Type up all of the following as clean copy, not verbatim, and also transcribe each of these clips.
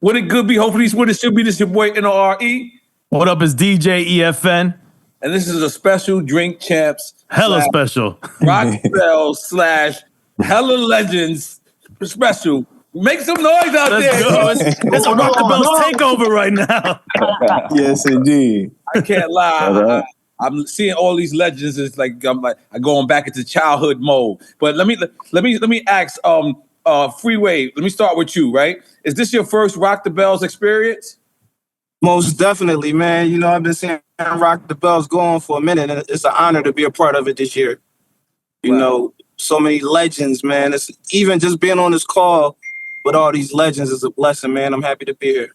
What it could be, hopefully it's what it should be. This your boy N.O.R.E. What up, is DJ EFN. And this is a special Drink Champs. Hella special. Rock Bells / Hella Legends special. Make some noise out there. Go. It's a Rock the Bells takeover right now. Yes, indeed. I can't lie. I'm seeing all these legends. It's like I'm going back into childhood mode. But let me ask Freeway. Let me start with you. Right? Is this your first Rock the Bells experience? Most definitely, man. You know, I've been seeing Rock the Bells going for a minute, and it's an honor to be a part of it this year. You know, so many legends, man. It's even just being on this call with all these legends is a blessing, man. I'm happy to be here.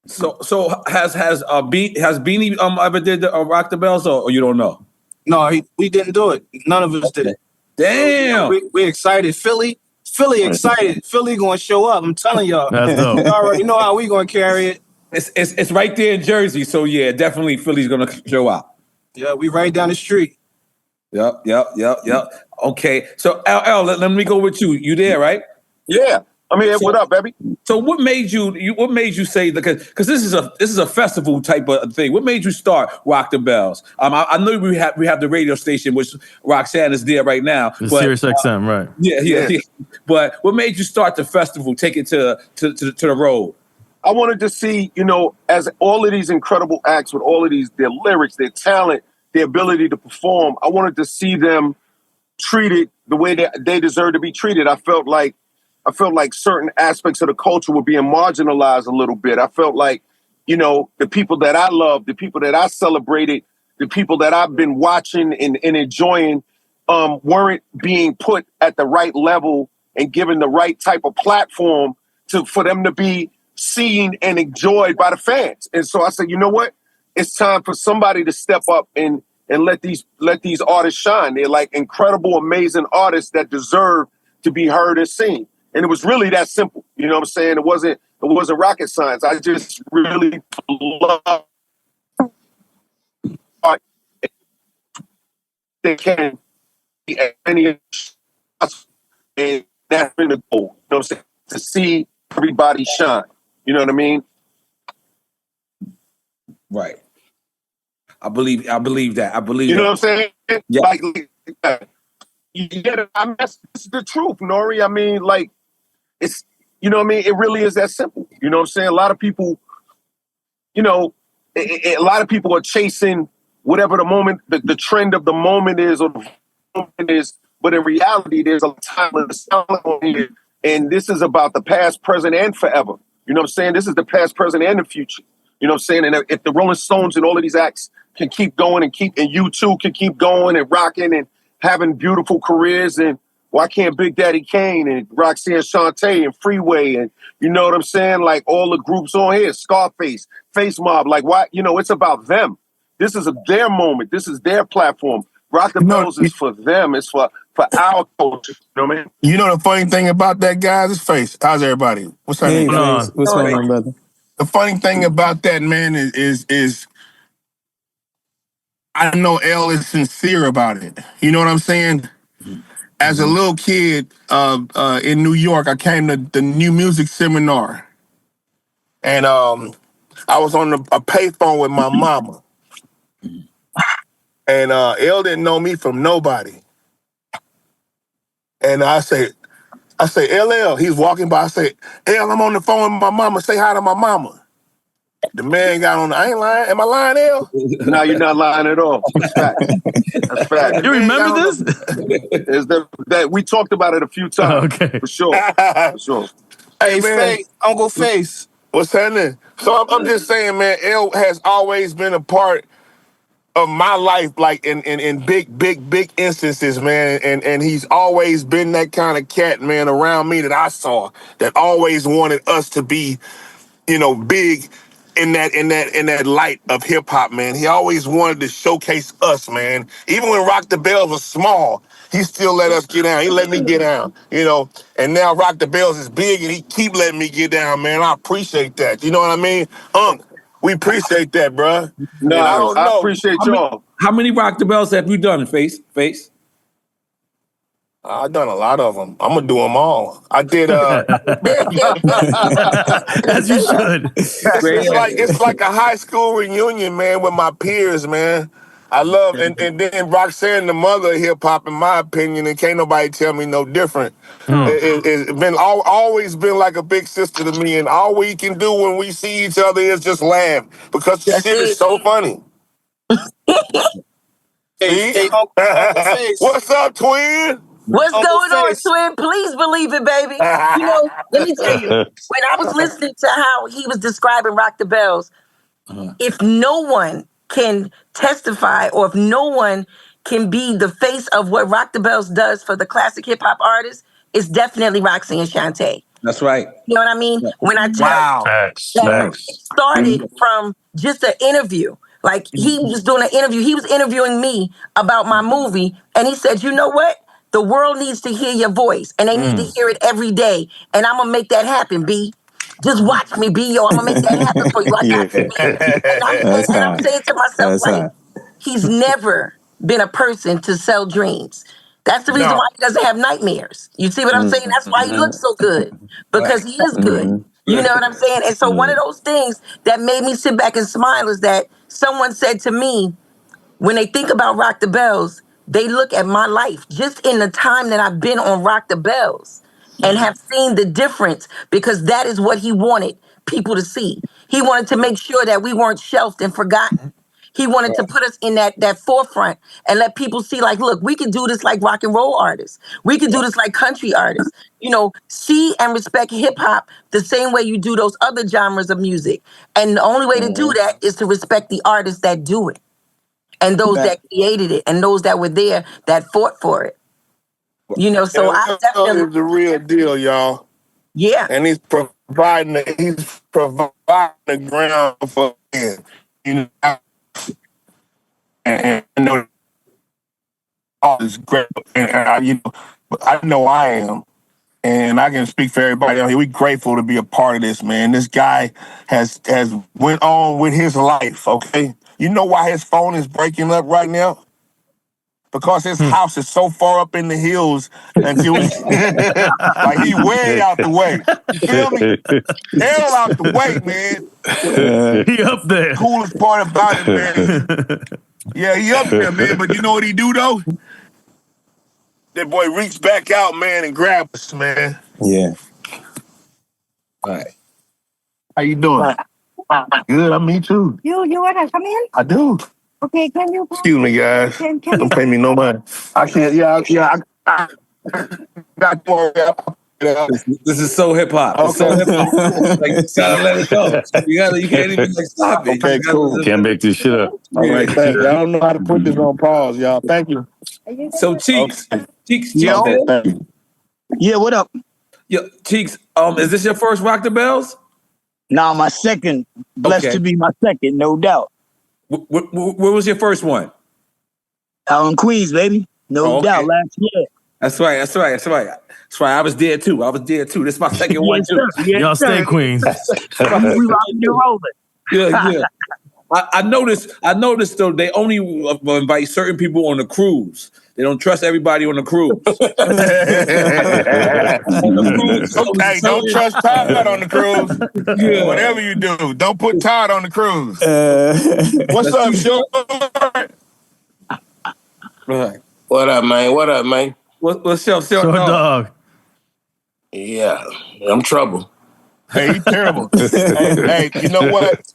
So has Beanie ever did Rock the Bells, or you don't know? No, we didn't do it. None of us did it. Damn. So, we excited. Philly excited. Philly gonna show up. I'm telling y'all. That's dope. You already know how we gonna carry it. It's right there in Jersey, so yeah, definitely Philly's gonna show up. Yeah, we right down the street. Yep. Okay, so LL, let me go with you. You there, right? Yeah, I'm here. What up, baby? So what made you say, because this is a festival type of thing? What made you start Rock the Bells? I know we have the radio station, which Roxanne is there right now. Sirius XM, right? Yeah. But what made you start the festival? Take it to the road. I wanted to see, you know, as all of these incredible acts with all of their lyrics, their talent, their ability to perform, I wanted to see them treated the way that they deserve to be treated. I felt like certain aspects of the culture were being marginalized a little bit. I felt like, you know, the people that I love, the people that I celebrated, the people that I've been watching and enjoying weren't being put at the right level and given the right type of platform for them to be seen and enjoyed by the fans. And so I said, you know what? It's time for somebody to step up and let these artists shine. They're like incredible, amazing artists that deserve to be heard and seen. And it was really that simple. You know what I'm saying? It wasn't rocket science. I just really love art. They can be any, and that's been the goal. You know what I'm saying? To see everybody shine. You know what I mean? Right. I believe that. You know what I'm saying? Yeah. Like you get it. I mean, that's the truth, N.O.R.E. I mean, like, it's, you know what I mean? It really is that simple. You know what I'm saying? A lot of people, you know, a lot of people are chasing whatever the moment, the trend of the moment is, or the moment is. But in reality, there's a timeless talent on here. And this is about the past, present, and forever. You know what I'm saying? This is the past, present, and the future. You know what I'm saying? And if the Rolling Stones and all of these acts can keep going and you too can keep going and rocking and having beautiful careers, and why can't Big Daddy Kane and Roxanne Shante and Freeway and, you know what I'm saying? Like all the groups on here, Scarface, Face Mob, like why? You know, it's about them. This is their moment. This is their platform. Rock the Bells is for them. It's for our culture. You know what I mean? You know the funny thing about that, guys, is Face. How's everybody? What's happening? What's going on, brother? The funny thing about that, man, is I know L is sincere about it. You know what I'm saying? As a little kid in New York, I came to the New Music Seminar. And I was on a payphone with my mama. And L didn't know me from nobody. And I say, LL, he's walking by, I say, L, I'm on the phone with my mama, say hi to my mama. The man got on, I ain't lying. Am I lying, L? No, you're not lying at all. That's fact. That's fact. You remember this? That we talked about it a few times. Okay. For sure. For sure. Hey, man. Face, Uncle Face. What's happening? So I'm just saying, man, L has always been a part of my life, like in big instances, man. And he's always been that kind of cat, man, around me that I saw that always wanted us to be, you know, big in that light of hip hop, man. He always wanted to showcase us, man. Even when Rock the Bells was small, he still let us get down. He let me get down, you know. And now Rock the Bells is big, and he keep letting me get down, man. I appreciate that. You know what I mean? We appreciate that, bruh. No, I don't know. I appreciate y'all. How many Rock the Bells have you done, Face? I've done a lot of them. I'm gonna do them all. I did. As you should. It's like a high school reunion, man, with my peers, man. I love and then Roxanne, the mother of hip hop, in my opinion, and can't nobody tell me no different. It's been always been like a big sister to me, and all we can do when we see each other is just laugh because the shit is so funny. See? What's up, twin? What's going on, twin? Please believe it, baby. You know, let me tell you, when I was listening to how he was describing Rock the Bells, if no one can testify or if no one can be the face of what Rock the Bells does for the classic hip hop artists, it's definitely Roxanne Shante. That's right. You know what I mean? When I tell Wow. it started from just an interview. Like he was doing an interview. He was interviewing me about my movie. And he said, you know what? The world needs to hear your voice. And they need to hear it every day. And I'm going to make that happen, B. Just watch me, B. Yo, I'm going to make that happen for you. I got you, B. And I'm saying to myself, like, he's never been a person to sell dreams. That's the reason why he doesn't have nightmares. You see what I'm saying? That's why he looks so good. Because he is good. You know what I'm saying? And so one of those things that made me sit back and smile is that someone said to me, when they think about Rock the Bells, they look at my life just in the time that I've been on Rock the Bells and have seen the difference because that is what he wanted people to see. He wanted to make sure that we weren't shelved and forgotten. He wanted to put us in that forefront and let people see, like, look, we can do this like rock and roll artists. We can do this like country artists. You know, see and respect hip hop the same way you do those other genres of music. And the only way to do that is to respect the artists that do it and those that created it and those that were there that fought for it. You know, so I definitely is the real deal, y'all. Yeah. And he's providing the ground for him. You know, and I know all this great, and I know I am, and I can speak for everybody out here. We're grateful to be a part of this, man. This guy has went on with his life. Okay, you know why his phone is breaking up right now? Because his house is so far up in the hills until like he way out the way. You feel me? Hell out the way, man. He up there. Coolest part about it, man. Yeah, he up there, man. But you know what he do though? That boy reached back out, man, and grabbed us, man. Yeah. All right. How you doing? Good, me too. You wanna come in? I do. Okay, can you? Excuse me, guys. Can Don't pay me no money. I can't. I got more. This is so hip hop. It's so hip hop. Like you gotta let it go. You can't even like stop it. Okay, cool. Can't make this shit up. All right, thank you. I don't know how to put this on pause, y'all. Thank you. So Cheeks, Yo. Thank you. Yeah, what up? Yo, Cheeks, is this your first Rock the Bells? Nah, my second. Blessed to be my second, no doubt. Where was your first one? Out in Queens, baby. No doubt, last year. That's right. I was there too. This is my second one too. Y'all stay Queens. We rocking and rolling. Yeah. I noticed though they only invite certain people on the cruise. They don't trust everybody on the cruise. Hey, don't trust Todd on the cruise. Yeah. Whatever you do, don't put Todd on the cruise. What's up, Short? Right. What up, man? What's up, Short dog? Yeah, I'm trouble. Hey, he's terrible. hey, you know what?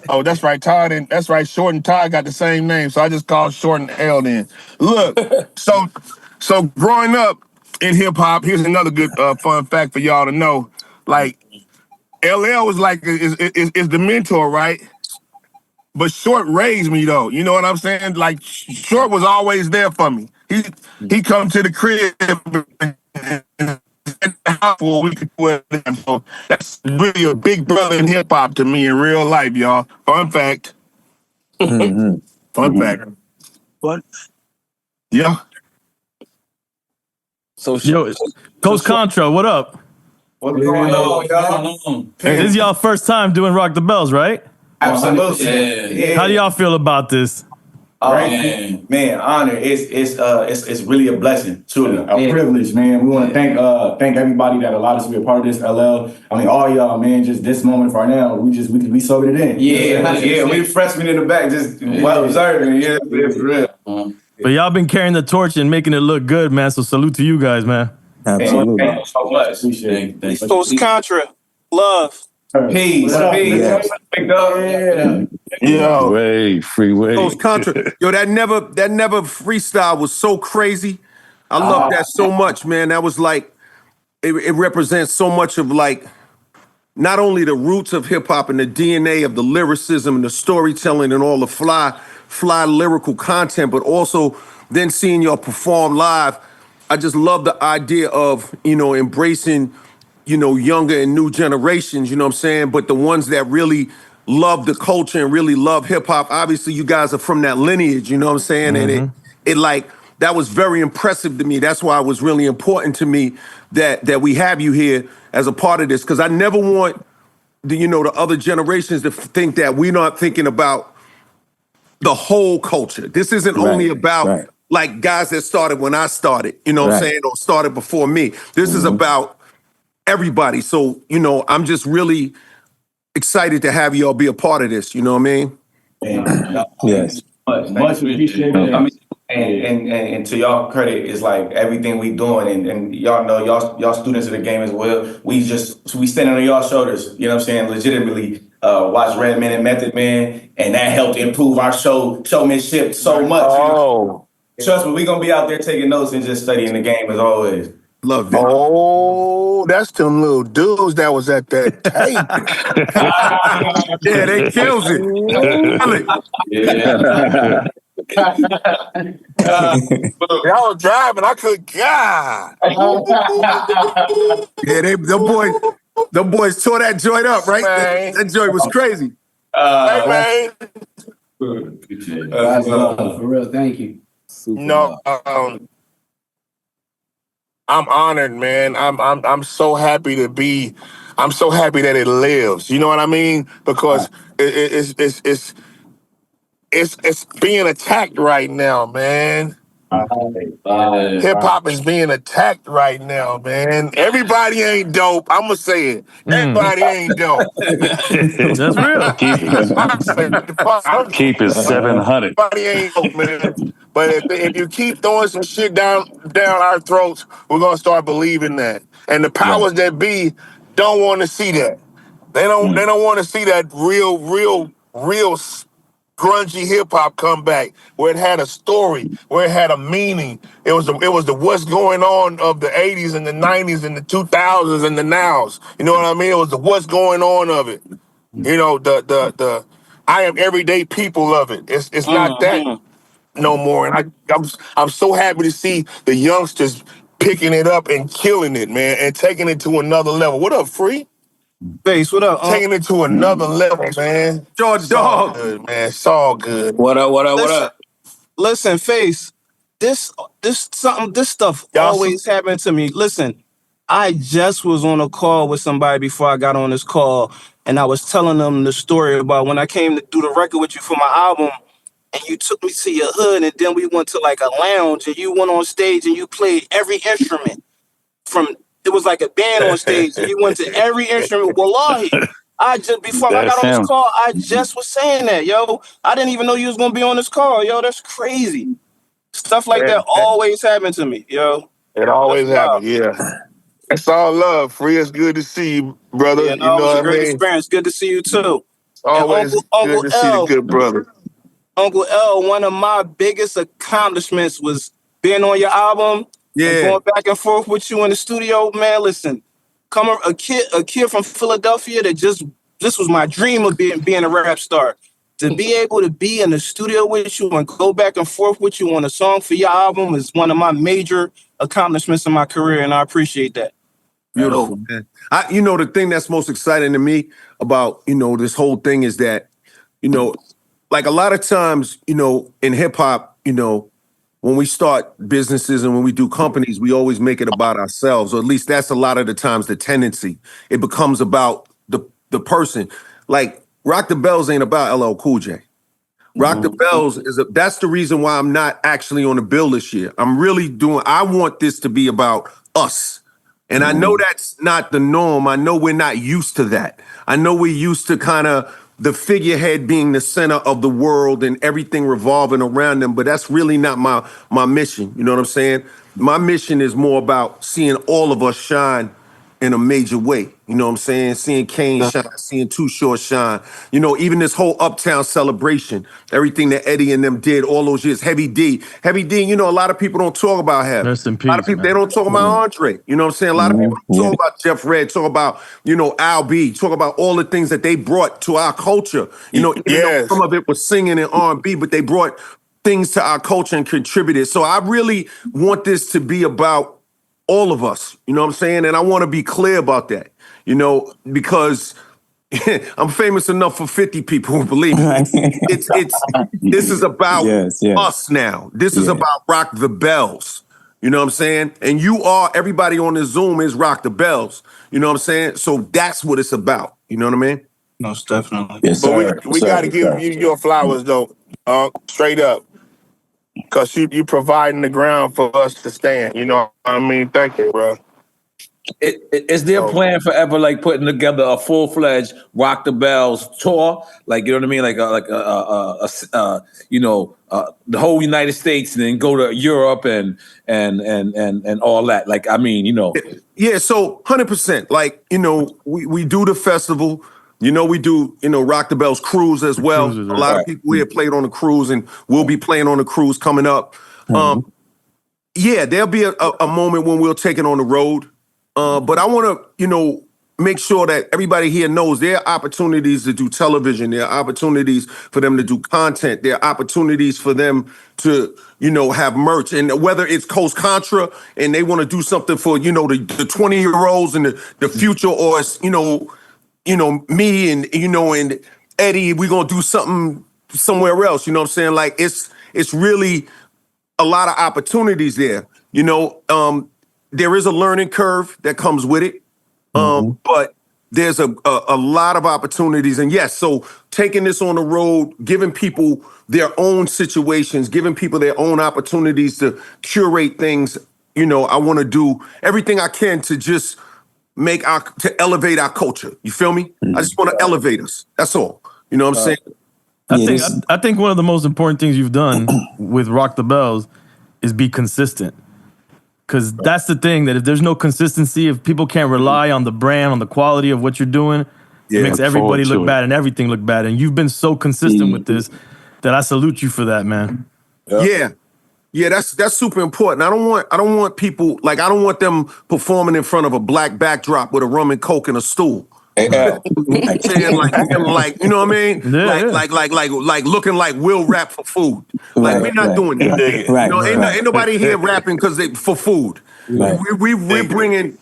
Oh, that's right, Todd, and that's right. Short and Todd got the same name, so I just called Short and L. Then look, so growing up in hip hop, here's another good fun fact for y'all to know. Like LL was like is the mentor, right? But Short raised me though. You know what I'm saying? Like Short was always there for me. He come to the crib. So that's really a big brother in hip hop to me in real life, y'all. Fun fact. Fun fact. What? Yeah. So, yo, Coach Contra, what up? What's going on, y'all? This is y'all first time doing Rock the Bells, right? Absolutely. How do y'all feel about this? Right? Man, honor. It's really a blessing, truly. A privilege, man. We want to thank everybody that allowed us to be a part of this, LL. I mean, all y'all, man, just this moment right now, we sobered it in. Yeah. We freshmen in the back just observing. Yeah, it's real. But y'all been carrying the torch and making it look good, man. So salute to you guys, man. Absolutely. Thank you so much. Appreciate it. Post Contra, love. Peace. Yo, Freeway. Post Contra. Yo, that never freestyle was so crazy. I love that so much, man. That was like, it represents so much of like, not only the roots of hip hop and the DNA of the lyricism and the storytelling and all the fly lyrical content, but also then seeing y'all perform live. I just love the idea of, embracing, younger and new generations, you know what I'm saying? But the ones that really love the culture and really love hip hop, obviously you guys are from that lineage, you know what I'm saying? And it like, that was very impressive to me. That's why it was really important to me that we have you here as a part of this. Cause I never want the other generations to think that we're not thinking about the whole culture. This isn't only about like guys that started when I started, you know what I'm saying? Or started before me. This is about everybody. So, I'm just really excited to have y'all be a part of this. You know what I mean? Yes. Much appreciated. I mean, and to y'all credit, it's like everything we doing, and y'all know y'all students of the game as well. We standing on y'all shoulders. You know what I'm saying? Legitimately, watch Redman and Method Man, and that helped improve our showmanship so much. Oh. Trust me, we gonna be out there taking notes and just studying the game as always. Love that. Oh, that's them little dudes that was at that tape. Yeah, they kills it. Y'all was driving, I could, God. Yeah, them boys tore that joint up, right? That joint was crazy. Hey, man. For real, thank you. I'm honored, man. I'm so happy to be. I'm so happy that it lives. You know what I mean? Because it's being attacked right now, man. Hip hop is being attacked right now, man. Everybody ain't dope. I'm gonna say it. Everybody ain't dope. That's real. Keep it 700. Everybody ain't dope, man. But if you keep throwing some shit down our throats, we're gonna start believing that. And the powers that be don't want to see that. They don't want to see that real grungy hip hop come back, where it had a story, where it had a meaning. It was the what's going on of the 80s and the 90s and the 2000s and the nows. You know what I mean? It was the what's going on of it. The I am everyday people of it. It's not that no more. And I'm so happy to see the youngsters picking it up and killing it, man, and taking it to another level. What up, Free? Face, what up? Taking it to another level, man. George Dog. Good, man. It's all good. What up? Listen, Face, this stuff always happened to me. Listen, I just was on a call with somebody before I got on this call, and I was telling them the story about when I came to do the record with you for my album, and you took me to your hood, and then we went to like a lounge, and you went on stage and you played every instrument it was like a band on stage, and you went to every instrument. Wallahi, before I got on this call, I just was saying that, yo. I didn't even know you was gonna be on this call, yo. That's crazy. Stuff like that always happened to me, yo. It always happened, yeah. It's all love. Free, it's good to see you, brother. Yeah, no, it was a great experience. Good to see you too. Always good to see the good brother. Uncle L, one of my biggest accomplishments was being on your album and going back and forth with you in the studio. Man, listen, a kid from Philadelphia that this was my dream of being a rap star. To be able to be in the studio with you and go back and forth with you on a song for your album is one of my major accomplishments in my career, and I appreciate that. Beautiful, man. The thing that's most exciting to me about, this whole thing is that, like a lot of times, in hip hop, when we start businesses and when we do companies, we always make it about ourselves, or at least that's a lot of the times the tendency. It becomes about the person. Like Rock the Bells ain't about LL Cool J. Rock the Bells that's the reason why I'm not actually on the bill this year. I want this to be about us. And I know that's not the norm. I know we're not used to that. I know we're used to kind of the figurehead being the center of the world and everything revolving around them, but that's really not my mission. You know what I'm saying? My mission is more about seeing all of us shine in a major way. You know what I'm saying? Seeing Kane shine, seeing Too Short shine. You know, even this whole Uptown celebration, everything that Eddie and them did all those years. Heavy D, you know, a lot of people don't talk about him. Rest in peace, a lot of people, man. they don't talk about Andre. You know what I'm saying? A lot of people don't talk about Jeff Red, talk about, you know, Al B, talk about all the things that they brought to our culture. You know, even though some of it was singing and R&B, but they brought things to our culture and contributed. So I really want this to be about all of us, you know what I'm saying? And I want to be clear about that, you know, because I'm famous enough for 50 people who believe me. This is about us now. This is about Rock the Bells. You know what I'm saying? And everybody on this Zoom is Rock the Bells. You know what I'm saying? So that's what it's about. You know what I mean? Most definitely. Yes, but we got to give you your flowers, though, straight up. Because you providing the ground for us to stand. You know what I mean? Thank you, bro. Is there a plan for ever like putting together a full-fledged Rock the Bells tour? Like, you know what I mean? Like the whole United States, and then go to Europe and all that. Like, I mean, you know. Yeah, so 100%. Like, you know, we do the festival. You know, we do, you know, Rock the Bells cruise as well. Cruises, a lot of people here played on the cruise, and we'll be playing on the cruise coming up. Yeah, there'll be a moment when we'll take it on the road. But I want to, you know, make sure that everybody here knows there are opportunities to do television. There are opportunities for them to do content. There are opportunities for them to, you know, have merch. And whether it's Coast Contra and they want to do something for, you know, the 20-year-olds and the future, or it's, you know, me and, you know, and Eddie, we're going to do something somewhere else. You know what I'm saying? Like, it's really a lot of opportunities there. You know, there is a learning curve that comes with it. But there's a lot of opportunities. And yes, so taking this on the road, giving people their own situations, giving people their own opportunities to curate things. You know, I want to do everything I can to just to elevate our culture. You feel me? I just want to elevate us. That's all. You know what I'm saying? I think one of the most important things you've done with Rock the Bells is be consistent. Because that's the thing, that if there's no consistency, if people can't rely on the brand, on the quality of what you're doing, it makes everybody look bad and everything look bad. And you've been so consistent with this that I salute you for that, man. Yeah, that's super important. I don't want people, like, I don't want them performing in front of a black backdrop with a rum and coke and a stool. Hey, Al. like, you know what I mean? Like looking like Will rap for food. Like, we're not doing that. Ain't nobody here rapping because for food. We're bringing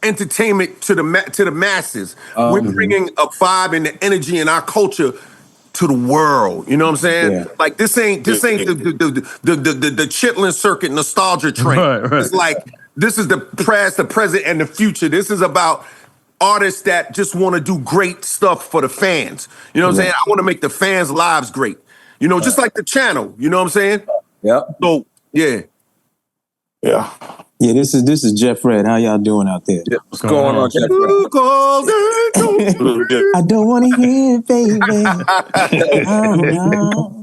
entertainment to the masses. We're bringing a vibe and the energy in our culture to the world. You know what I'm saying? Yeah. Like, this ain't the Chitlin Circuit nostalgia train. Right. It's like, this is the past, the present, and the future. This is about artists that just want to do great stuff for the fans. You know what I'm saying? I want to make the fans' lives great. You know, just like the channel. You know what I'm saying? Yeah. So, yeah. Yeah, this is Jeff Red. How y'all doing out there? Yeah, what's going on, Jeff Red? I don't want to hear it, baby.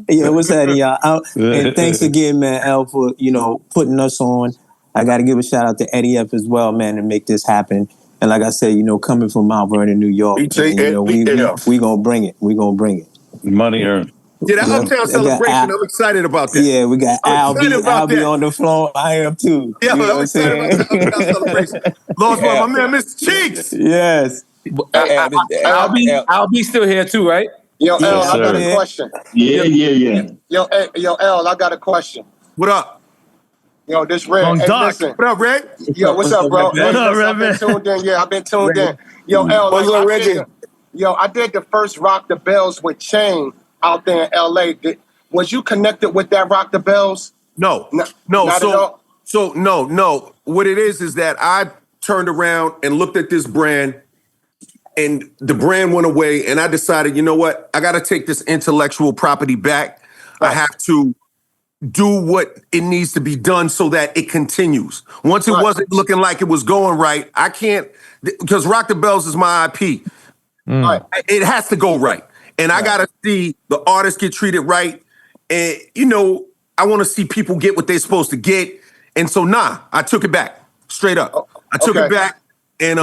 Yeah, what's happening, y'all? And thanks again, man, Al, for, you know, putting us on. I got to give a shout out to Eddie F as well, man, to make this happen. And like I said, you know, coming from Mount Vernon, New York, and, you know, we gonna bring it. We gonna bring it. Money earned. Yeah, that Uptown celebration, I'm excited about that. Yeah, we got Al B on the floor. I am too. Yeah, you know I'm excited about that Uptown celebration. Lost my man, Mr. Cheeks. Yes. I'll be still here too, right? Yo, L, I got a question. Yeah. Yo, L, I got a question. What up? Yo, this Red. Hey, listen. What up, Red? Yo, what's up, bro? What up, Red? I've been tuned in. Yeah, I've been tuned in. Yo, L, what's up, Reggie? I did the first Rock the Bells with Chain out there in LA. Was you connected with that Rock the Bells? No. So no. What it is that I turned around and looked at this brand, and the brand went away, and I decided, you know what? I got to take this intellectual property back. I have to do what it needs to be done so that it continues. Once it wasn't looking like it was going right, I can't, because Rock the Bells is my IP. It has to go right. And I got to see the artists get treated right. And, you know, I want to see people get what they're supposed to get. And so, I took it back, straight up. I took it back, and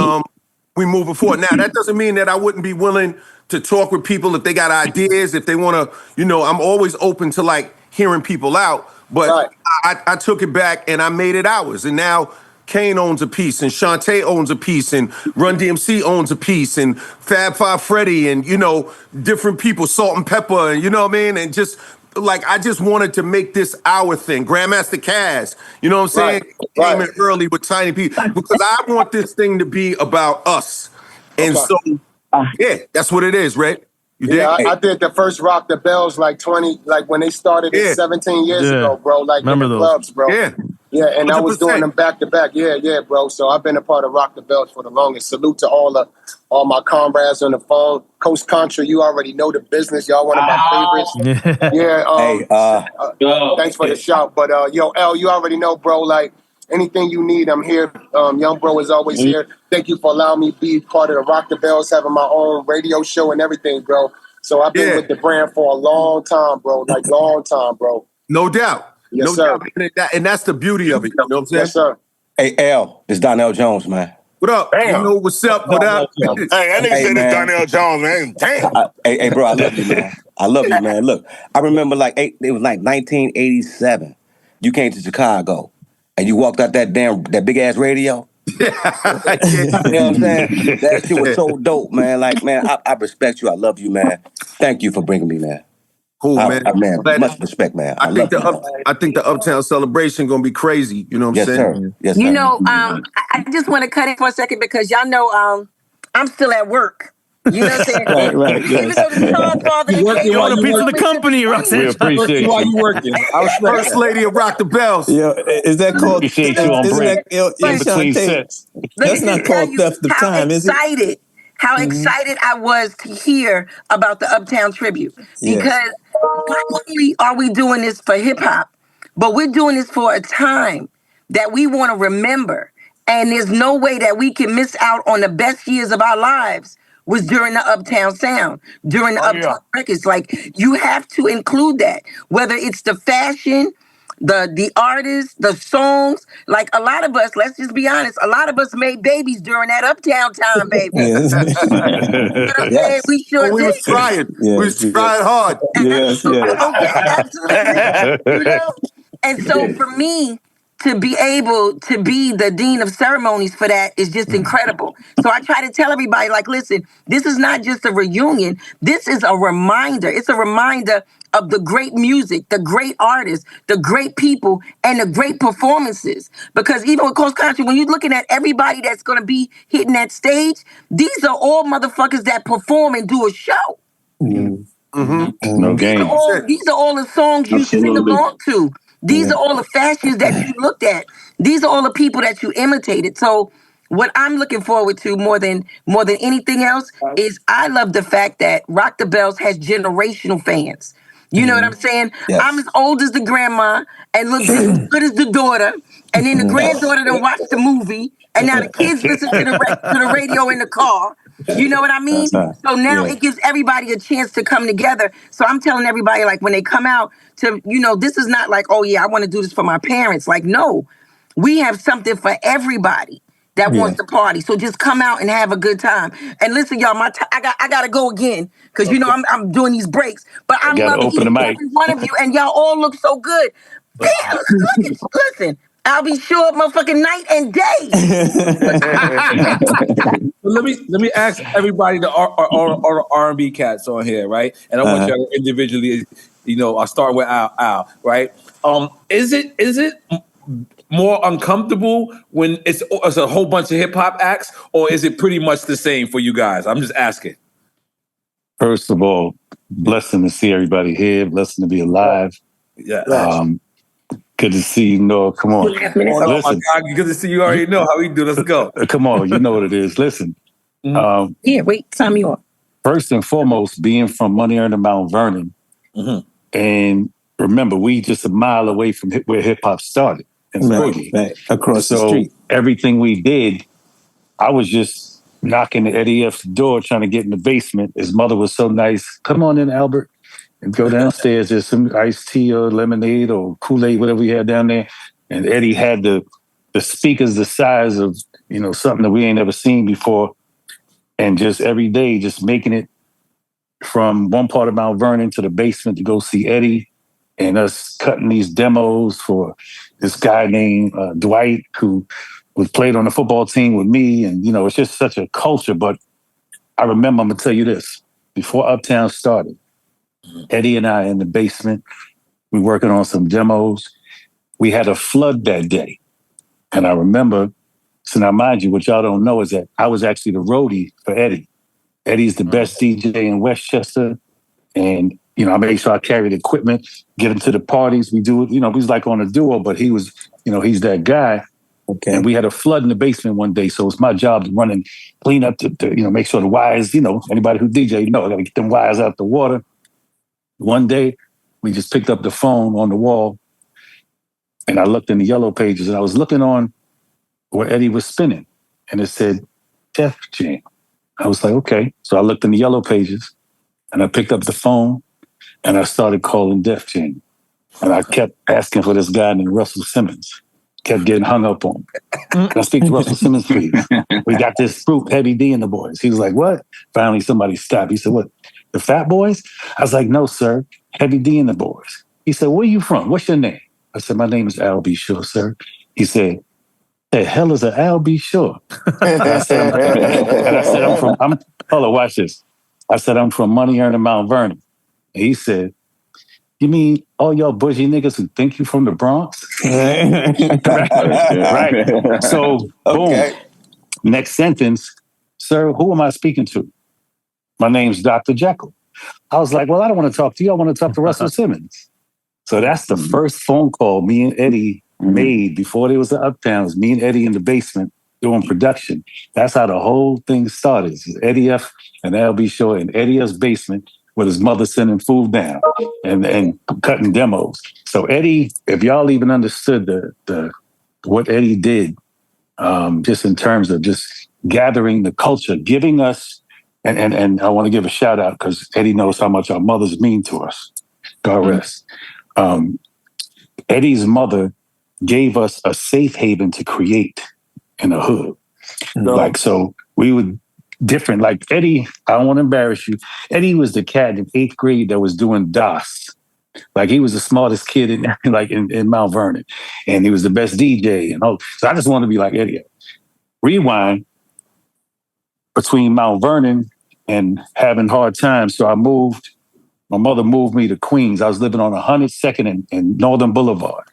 we moving forward. Now, that doesn't mean that I wouldn't be willing to talk with people if they got ideas, if they want to, you know, I'm always open to, like, hearing people out. But I took it back, and I made it ours. And now Kane owns a piece, and Shante owns a piece, and Run DMC owns a piece, and Fab Five Freddy, and, you know, different people, Salt and Pepper, and you know what I mean? And just, like, I just wanted to make this our thing. Grandmaster Caz, you know what I'm saying? Came in early with Tiny P, because I want this thing to be about us. And so, yeah, that's what it is, right? I did the first Rock the Bells like when they started it 17 years ago, bro. Like in the clubs, bro. Yeah, and 100%. I was doing them back to back. Yeah, bro. So I've been a part of Rock the Bells for the longest. Salute to all my comrades on the phone. Coast Contra, you already know the business. Y'all one of my favorites. Thanks for the shout. But yo, L, you already know, bro. Like anything you need, I'm here. Young bro is always here. Thank you for allowing me to be part of the Rock the Bells, having my own radio show and everything, bro. So I've been with the brand for a long time, bro. Like long time, bro. No doubt. Yes, sir. And that's the beauty of it. You know what I'm saying? Yes, sir. Hey, L, it's Donnell Jones, man. What up? Damn. You know what's up? What up? Hey, that nigga said it's Donnell Jones, man. Damn. Hey, bro, I love you, man. I love you, man. Look, I remember it was like 1987. You came to Chicago, and you walked out that big ass radio. You know what I'm saying? That shit was so dope, man. Like, man, I respect you. I love you, man. Thank you for bringing me, man. Cool, man. Much respect, man. I think the Uptown celebration gonna be crazy. You know what I'm saying? Sir. Yes, you sir. know, I just want to cut in for a second because y'all know I'm still at work. You know what I'm saying? Right. Even though the child father, You want a piece of the company, Roxanne. We appreciate you. While you working. I was First lady of Rock the Bells. Yo, is that called? Appreciate you on break. In between sets. That's not called theft of time, is it? How excited I was to hear about the Uptown tribute. Because not only are we doing this for hip hop, but we're doing this for a time that we want to remember. And there's no way that we can miss out on the best years of our lives was during the Uptown sound, during the Uptown records. Like, you have to include that, whether it's the fashion, the artists, the songs. Like, a lot of us, let's just be honest, a lot of us made babies during that Uptown time, baby. We sure did. We was trying. We was trying hard. Absolutely. You know? And so for me, to be able to be the dean of ceremonies for that is just incredible. So I try to tell everybody, like, listen, this is not just a reunion. This is a reminder. It's a reminder of the great music, the great artists, the great people, and the great performances. Because even with Coast Country, when you're looking at everybody that's going to be hitting that stage, these are all motherfuckers that perform and do a show. No game. These are all the songs you sing along to. These are all the fashions that you looked at. These are all the people that you imitated. So what I'm looking forward to more than anything else is I love the fact that Rock the Bells has generational fans. You know what I'm saying? Yes. I'm as old as the grandma and look as good as the daughter. And then the granddaughter done watch the movie. And now the kids listen to the radio in the car. You know what I mean? So now it gives everybody a chance to come together. So I'm telling everybody, like, when they come out to, you know, this is not like, oh yeah, I want to do this for my parents. Like, no, we have something for everybody that wants to party. So just come out and have a good time. And listen, y'all, I gotta go again because you know I'm doing these breaks. But I'm loving each and every one of you, and y'all all look so good. Damn, listen. I'll be sure motherfucking night and day. Let me ask everybody, the R&B cats on here, right? And I want you to individually, you know, I'll start with Al, right? Is it more uncomfortable when it's a whole bunch of hip hop acts, or is it pretty much the same for you guys? I'm just asking. First of all, blessing to see everybody here, blessing to be alive. Yeah. Good to see you, N.O.R.E. Come on. Oh my God, good to see you. Already know how we do. Let's go. Come on, you know what it is. Listen, Here, wait, sign me off. First and foremost, being from Money Earner Mount Vernon, and remember, we just a mile away from where hip hop started in Boogie, across the street. Everything we did, I was just knocking at Eddie F's door, trying to get in the basement. His mother was so nice. Come on in, Albert, and go downstairs. There's some iced tea or lemonade or Kool-Aid, whatever we had down there. And Eddie had the speakers the size of, something that we ain't ever seen before. And just every day, just making it from one part of Mount Vernon to the basement to go see Eddie, and us cutting these demos for this guy named Dwight, who was played on the football team with me. And, it's just such a culture. But I remember, I'm going to tell you this, before Uptown started, Eddie and I in the basement, we working on some demos. We had a flood that day. And I remember, so now mind you, what y'all don't know is that I was actually the roadie for Eddie. Eddie's the best DJ in Westchester. And, I made sure I carried equipment, get him to the parties. We do it, we was like on a duo, but he was, he's that guy. Okay. And we had a flood in the basement one day. So it's my job to run and clean up, to make sure the wires, anybody who DJ, I got to get them wires out the water. One day, we just picked up the phone on the wall, and I looked in the yellow pages, and I was looking on where Eddie was spinning, and it said, Def Jam. I was like, okay. So I looked in the yellow pages, and I picked up the phone, and I started calling Def Jam. And I kept asking for this guy named Russell Simmons. Kept getting hung up on. Can I speak to Russell Simmons, please? We got this group, Heavy D and the Boys. He was like, what? Finally, somebody stopped. He said, what, the Fat Boys? I was like, no, sir, Heavy D and the Boys. He said, where you from? What's your name? I said, my name is Al B. Shaw, sir. He said, the hell is an Al B. Shaw? And I said, hold on, watch this. I said, I'm from Money Earner Mount Vernon. And he said, you mean all y'all bougie niggas who think you from the Bronx? Right. So, boom. Next sentence, sir, who am I speaking to? My name's Dr. Jekyll. I was like, well, I don't want to talk to you. I want to talk to Russell Simmons. So that's the first phone call me and Eddie made before there was the Uptown. It was me and Eddie in the basement doing production. That's how the whole thing started. Eddie F and LB Shaw in Eddie F's basement with his mother sending food down and cutting demos. So Eddie, if y'all even understood the what Eddie did, just in terms of just gathering the culture, giving us, and I want to give a shout out because Eddie knows how much our mothers mean to us. God rest. Eddie's mother gave us a safe haven to create in the hood. Like, so we would different. Like Eddie, I don't want to embarrass you. Eddie was the cat in 8th grade that was doing DOS. Like he was the smartest kid in Mount Vernon. And he was the best DJ. And so I just want to be like Eddie. Rewind between Mount Vernon and having hard times. So my mother moved me to Queens. I was living on 102nd and Northern Boulevard.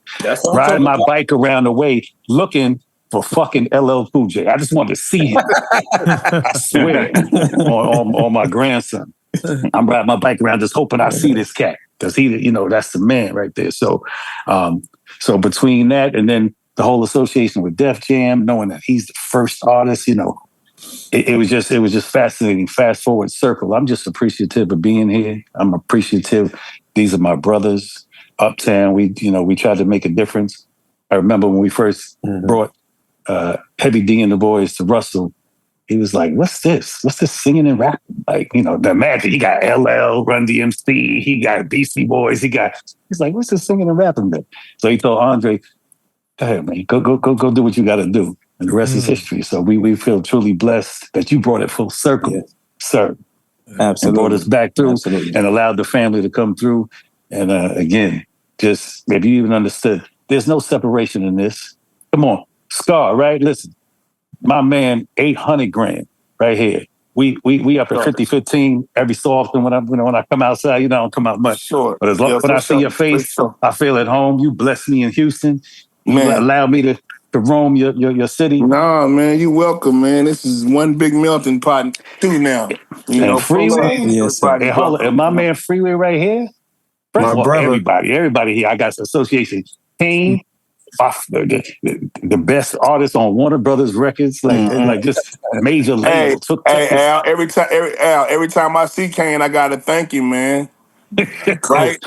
Riding my bike around the way, looking for fucking LL Cool J. I just wanted to see him. I swear on my grandson. I'm riding my bike around just hoping I see this cat because he, that's the man right there. So, so between that and then the whole association with Def Jam, knowing that he's the first artist, it was just fascinating. Fast forward circle. I'm just appreciative of being here. I'm appreciative. These are my brothers. Uptown. We tried to make a difference. I remember when we first brought Heavy D and the Boys to Russell, he was like, what's this? What's this singing and rapping? Like, the magic. He got LL, Run DMC, he got Beastie Boys, he's like, what's this singing and rapping bit? So he told Andre, go ahead, man, go do what you gotta do. And the rest is history. So we feel truly blessed that you brought it full circle, sir. Absolutely. And brought us back through and allowed the family to come through. And again, just if you even understood, there's no separation in this. Come on. Scar, right? Listen, my man, 800 grand right here. We up at 50-15 every so often when I come outside. I don't come out much. Sure. But as long as I see your face, I feel at home. You bless me in Houston. You allow me to roam your city. Nah, man, you welcome, man. This is one big melting pot too now. And Freeway, yes, sir. And my man Freeway right here. First of all, everybody here. I got association. Kane, the best artist on Warner Brothers records, like just major label. Hey, Al, every time I see Kane, I gotta thank you, man. Right,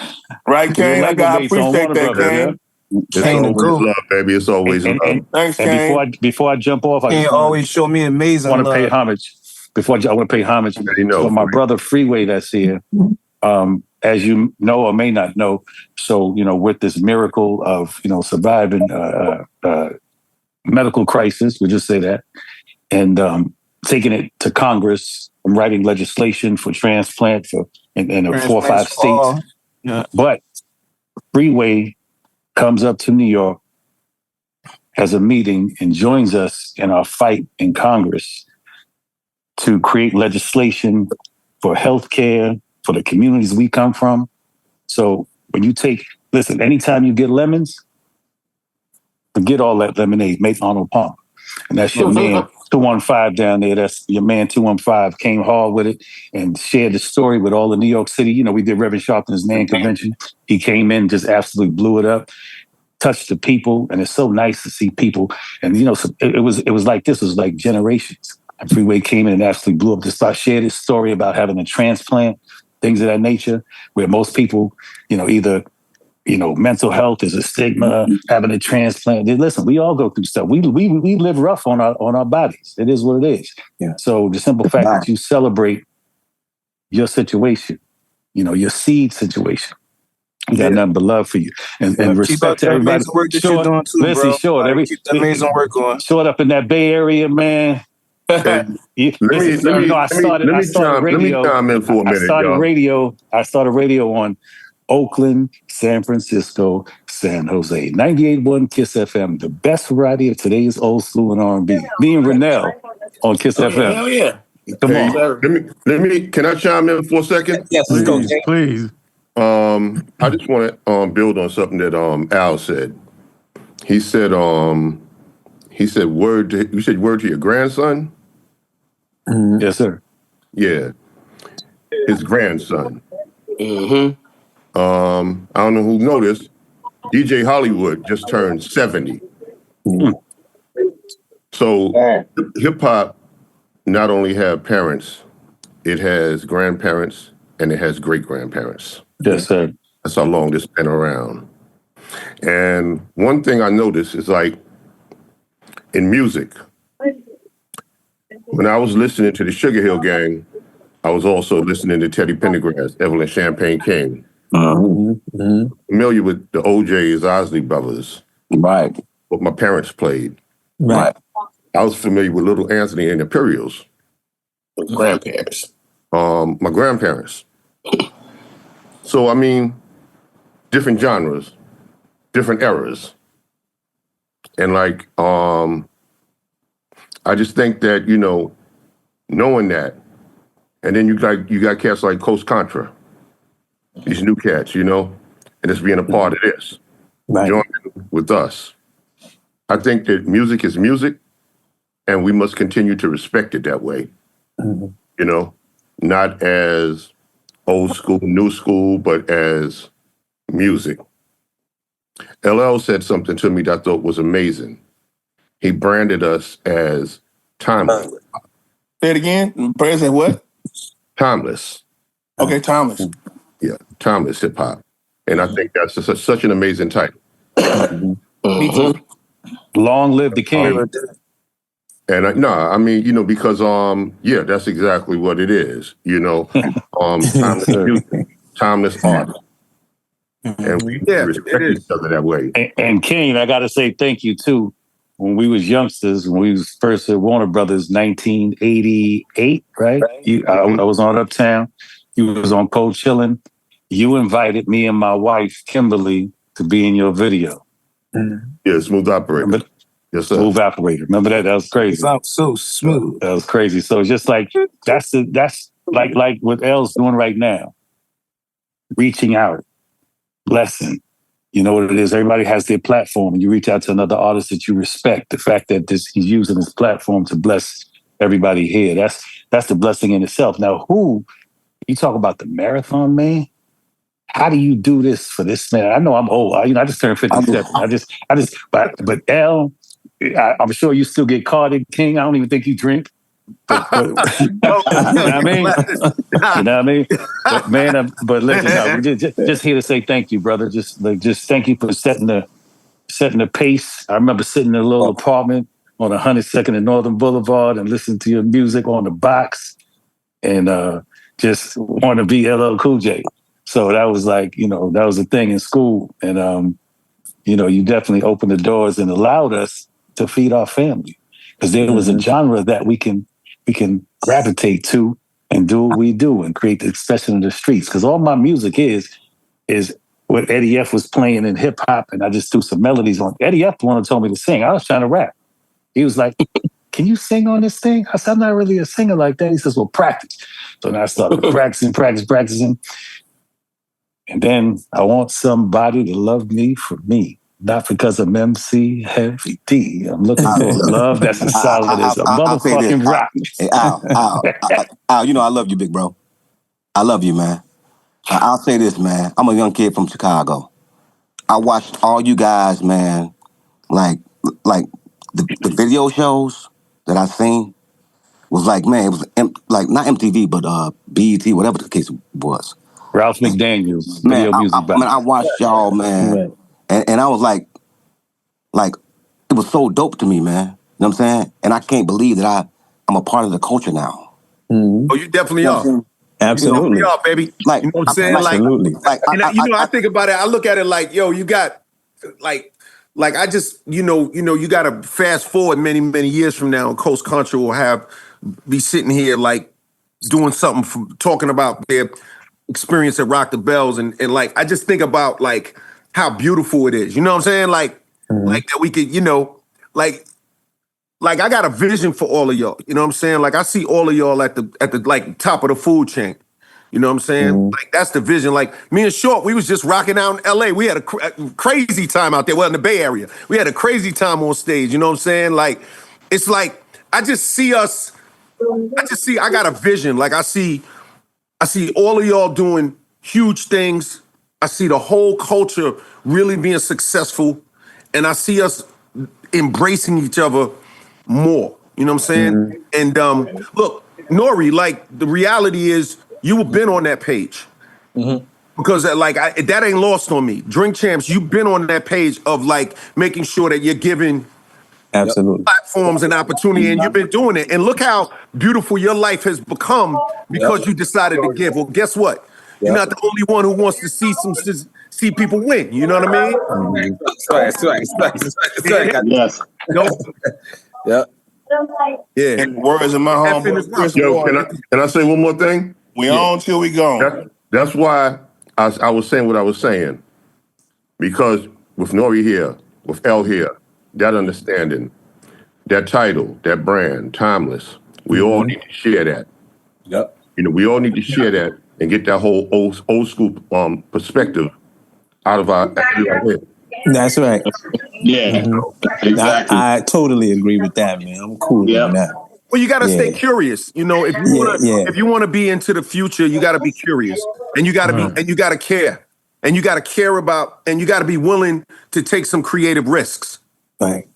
Kane. I gotta appreciate that, Kane. It's always love, baby. It's always love. Thanks, and Kane. before I jump off, I Kane just always show me amazing want to love. pay homage. I want to pay homage to my brother Freeway that's here. As you know or may not know, so with this miracle of surviving medical crisis, we'll just say that, and taking it to Congress and writing legislation for transplant in 4 or 5 states. Yeah. But Freeway comes up to New York, has a meeting, and joins us in our fight in Congress to create legislation for healthcare for the communities we come from. So when listen, anytime you get lemons, forget all that lemonade, make Arnold Palmer. And that's your man 215 down there. That's your man 215 came hard with it and shared the story with all of New York City. We did Reverend Sharpton's NAN convention. He came in, just absolutely blew it up, touched the people, and it's so nice to see people. And it was like this was like generations. And Freeway came in and absolutely blew up. Just shared his story about having a transplant, things of that nature, where most people, either mental health is a stigma, having a transplant. Listen, we all go through stuff. We live rough on our bodies. It is what it is. Yeah. So the simple fact that you celebrate your situation, your seed situation, we got nothing but love for you and respect to everybody. Amazing work that you're doing too, listen, bro. Short, keep the amazing work going. Short up in that Bay Area, man. Let me chime in for a minute, I started radio on Oakland, San Francisco, San Jose. 98.1 Kiss FM, the best variety of today's old school and R&B. Me and Rennell on Kiss FM. Hell yeah. Come on. Let me. Can I chime in for a second? Yes, please. I just want to build on something that Al said. He said word to your grandson. Yes, sir. Yeah, his grandson. Mm-hmm. I don't know who noticed. DJ Hollywood just turned 70. So hip hop not only have parents, it has grandparents and it has great grandparents. Yes, sir. That's how long this been around. And one thing I noticed is like in music, when I was listening to the Sugar Hill Gang, I was also listening to Teddy Pendergrass, Evelyn Champagne King. Familiar with the OJ's, Osley Brothers. Right. What my parents played. Right. I was familiar with Little Anthony and the Imperials. Grandparents. My grandparents. So, I mean, different genres, different eras. And like, I just think that, knowing that, and then you got cats like Coast Contra, these new cats, and it's being a part of this, joining with us. I think that music is music, and we must continue to respect it that way. Not as old school, new school, but as music. LL said something to me that I thought was amazing. He branded us as timeless. Say it again. President what? Timeless. Okay, timeless. Yeah, timeless hip hop. And I think that's such an amazing title. Me too. Long live the king. And because that's exactly what it is. Timeless music, timeless art. And we respect each other that way. And Kane, I gotta say thank you too. When we was youngsters, when we was first at Warner Brothers, 1988, right? I was on Uptown. You was on Cold Chillin'. You invited me and my wife, Kimberly, to be in your video. Yeah, Smooth Operator. Yes, sir. Smooth Operator. Remember that? That was crazy. It sounds so smooth. That was crazy. So it's just like, that's like what L's doing right now. Reaching out, blessing. You know what it is? Everybody has their platform, and you reach out to another artist that you respect. The fact that he's using his platform to bless everybody here. That's the blessing in itself. Now, you talk about the marathon man? how do you do this for this man? I know I'm old. I just turned 57. But L, I'm sure you still get carded king. I don't even think you drink. But you know what I mean? You know what I mean? But man, but listen, no, just here to say thank you, brother. Just thank you for setting the pace. I remember sitting in a little apartment on 102nd and Northern Boulevard and listening to your music on the box and just want to be LL Cool J. So that was like, that was a thing in school. And, you definitely opened the doors and allowed us to feed our family. Because there was a genre that we can gravitate to and do what we do and create the expression in the streets. Because all my music is what Eddie F was playing in hip hop, and I just threw some melodies on. Eddie F the one who told me to sing. I was trying to rap. He was like, "Can you sing on this thing?" I said, "I'm not really a singer like that." He says, "Well, practice." So then I started practicing. And then I want somebody to love me for me, not because I'm MC Heavy D. I'm looking for love that's as solid as a motherfucking rock. Hey, Al, I love you, big bro. I love you, man. I'll say this, man. I'm a young kid from Chicago. I watched all you guys, man, like the video shows that I seen was like, man, it was like not MTV, but BET, whatever the case was. Ralph McDaniels, man, video music. I watched y'all, man, and I was like, it was so dope to me, man. You know what I'm saying? And I can't believe that I'm a part of the culture now. Oh, you definitely are. Absolutely. You definitely are, baby. Like, you know what I'm saying? Absolutely. I think about it. I look at it like, yo, you got like I just, you got to fast forward many, many years from now, and Coast Country will be sitting here like doing something, talking about their experience at Rock the Bells, and like I just think about like how beautiful it is. You know what I'm saying? Like that we could, like I got a vision for all of y'all. You know what I'm saying? Like I see all of y'all at the like top of the food chain. You know what I'm saying? Like that's the vision. Like me and Short, we was just rocking out in LA. We had a crazy time out there. Well, in the Bay Area, we had a crazy time on stage. You know what I'm saying? Like it's like I got a vision. Like I see all of y'all doing huge things. I see the whole culture really being successful, and I see us embracing each other more. You know what I'm saying? And look, N.O.R.E, like the reality is you have been on that page. Because that ain't lost on me. Drink Champs, you've been on that page of like making sure that you're giving platforms and opportunity, and you've been doing it. And look how beautiful your life has become because you decided to give. Well, guess what? You're not the only one who wants to see people win. You know what I mean? That's right. Yes. Yeah. Yeah. And words in my homeboy. Yo, can I say one more thing? We on till we gone. That's why I was saying what I was saying. Because with N.O.R.E here, with L here, that understanding, that title, that brand, timeless, we all need to share that. Yep. We all need to share that and get that whole old school perspective out of our head. That's right. Yeah, exactly. I totally agree with that, man. I'm cool with that. Well, you got to stay curious. If you want to be into the future, you got to be curious, and you got to be, and you got to care, and you got to care about, and you got to be willing to take some creative risks. Right.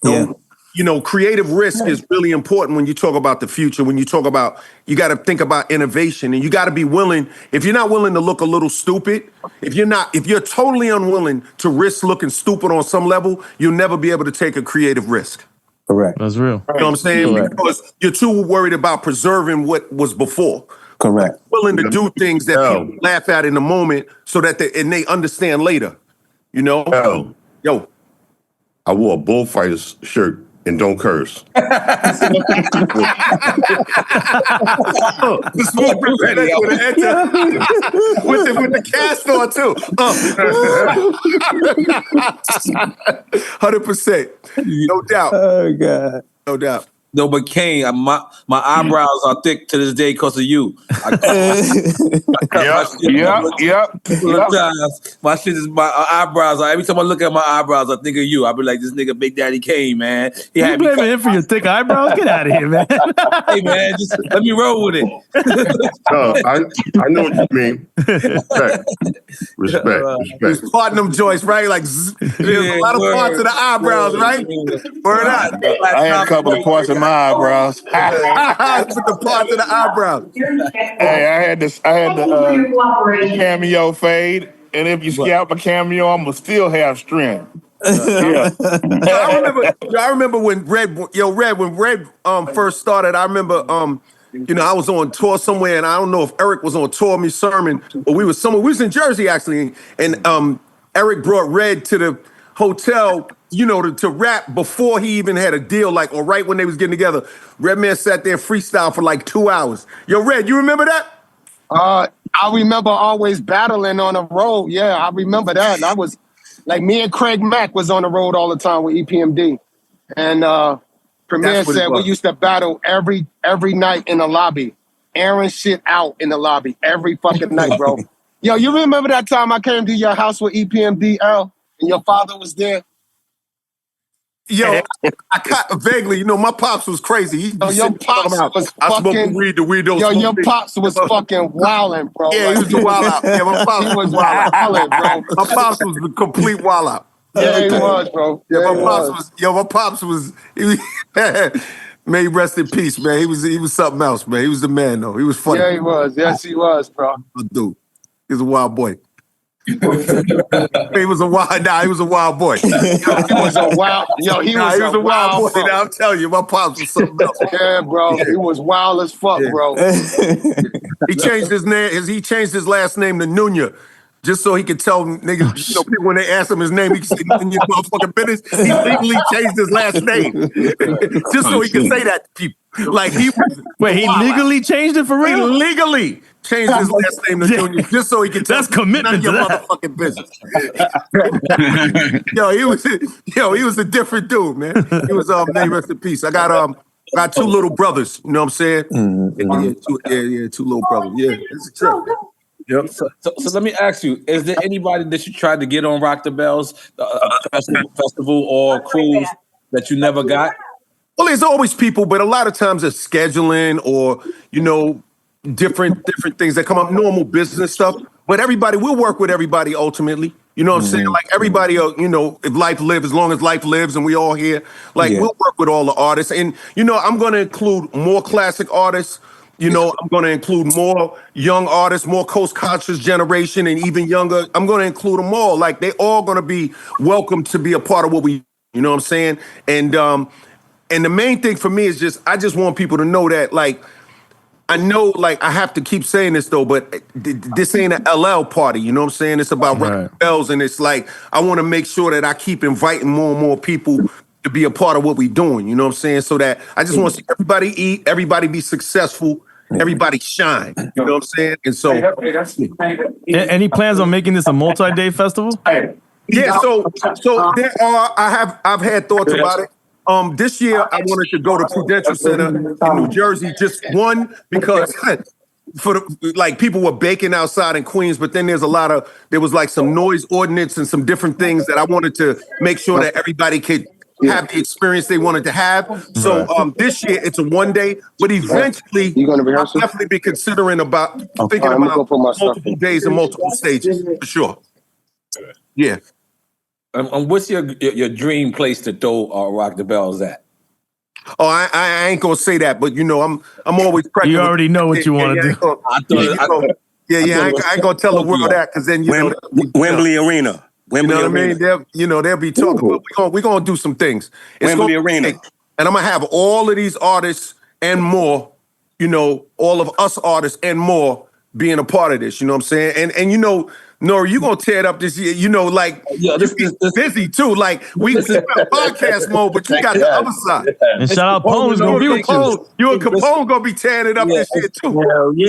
Creative risk is really important when you talk about the future. When you talk about, you got to think about innovation, and you got to be willing. If you're not willing to look a little stupid, if you're totally unwilling to risk looking stupid on some level, you'll never be able to take a creative risk. Correct. That's real. You know what I'm saying? Correct. Because you're too worried about preserving what was before. Correct. Willing to do things that people laugh at in the moment so that they understand later. You know? Yo. I wore a bullfighter's shirt and don't curse. The smooth with the cast on too. 100%. No doubt. Oh God. No doubt. No, but Kane, my eyebrows are thick to this day because of you. I cut my shit. My shit is my eyebrows. Every time I look at my eyebrows, I think of you. I be like, this nigga Big Daddy Kane, man. He You had me blaming him for your thick eyebrows? Get out of here, man. Hey, man, just let me roll with it. I know what you mean. Respect. There's platinum joints, right? Like there's a lot of parts of the eyebrows, right? Word up. I had a couple of parts of my eyebrows. With the parts of the eyebrows. Hey, I had the cameo fade, and if you scalp a cameo, I'm gonna still have strength. Yeah. I remember when Red first started. I remember I was on tour somewhere, and I don't know if Eric was on tour me sermon, or we was in Jersey actually, and Eric brought Red to the hotel, to rap before he even had a deal, or right when they was getting together. Redman sat there freestyle for like 2 hours. Yo, Red, you remember that? I remember always battling on the road. Yeah, I remember that. I was like, me and Craig Mack was on the road all the time with EPMD. And Premier said we used to battle every night in the lobby. Airing shit out in the lobby every fucking night, bro. Yo, you remember that time I came to your house with EPMD, L, and your father was there? Yo, I caught vaguely, my pops was crazy. Your pops was I smoked fucking weed, the weed. Yo, your pops was fucking wildin', bro. Yeah, he was a wild out. Yeah, my pops he was wild wildin', bro. My pops was the complete wild out. Yeah, he was, bro. Yeah, my pops was. May he rest in peace, man. He was something else, man. He was the man, though. He was funny. Yeah, he was. Yes, he was, bro. Dude, he was a wild boy. He was a wild boy. He was a wild boy. Now, I'm telling you, my pops was something else. Yeah, bro. He was wild as fuck, bro. He changed his name. He changed his last name to Nunya, just so he could tell niggas, people when they ask him his name, he can say Nunya motherfucking business. He legally changed his last name just so he can say that to people. Like he was. Wait, he legally changed it for real? He legally changed his last name to Nunya just so he could tell. That's commitment to that. Motherfucking business. He was a different dude, man. He was may he rest in peace. I got two little brothers. You know what I'm saying? Two little brothers. Yeah, it's a trip. Yep. So let me ask you: is there anybody that you tried to get on Rock the Bells festival or cruise that you never got? Well, there's always people, but a lot of times it's scheduling or different things that come up, normal business stuff. But we'll work with everybody ultimately. You know what I'm saying? Like everybody, if life lives, as long as life lives, and we all here, we'll work with all the artists. And I'm going to include more classic artists. I'm going to include more young artists, more Coast Conscious generation, and even younger. I'm going to include them all. Like they all going to be welcome to be a part of what we. You know what I'm saying? And the main thing for me is I just want people to know that I know I have to keep saying this though, but this ain't an LL party. You know what I'm saying? It's about Rock the Bells, and it's I want to make sure that I keep inviting more and more people to be a part of what we're doing, you know what I'm saying? So that I just want to see everybody eat, everybody be successful, everybody shine, you know what I'm saying? And so, any plans on making this a multi-day festival? Yeah, so there are. I've had thoughts about it. This year I wanted to go to Prudential Center in New Jersey, just one because people were baking outside in Queens, but then there was some noise ordinance and some different things that I wanted to make sure that everybody could have the experience they wanted to have. So this year it's a 1 day, but eventually I'll definitely be considering thinking about multiple days and multiple stages for sure. Yeah. What's your dream place to throw Rock the Bells at? Oh, I ain't gonna say that, but I'm always pregnant. You already know what you want to do. I ain't gonna tell the world that because then Wembley Arena. Wembley Arena. They'll be talking, but we're gonna do some things. Wembley Arena. And I'm gonna have all of these artists and more, all of us artists and more being a part of this, you know what I'm saying? And N.O.R.E, you gonna tear it up this year. You know, like this busy too. Like we podcast mode, but you got the other side. And shout out Pone's gonna be with you. You and Capone gonna be tearing it up this year too.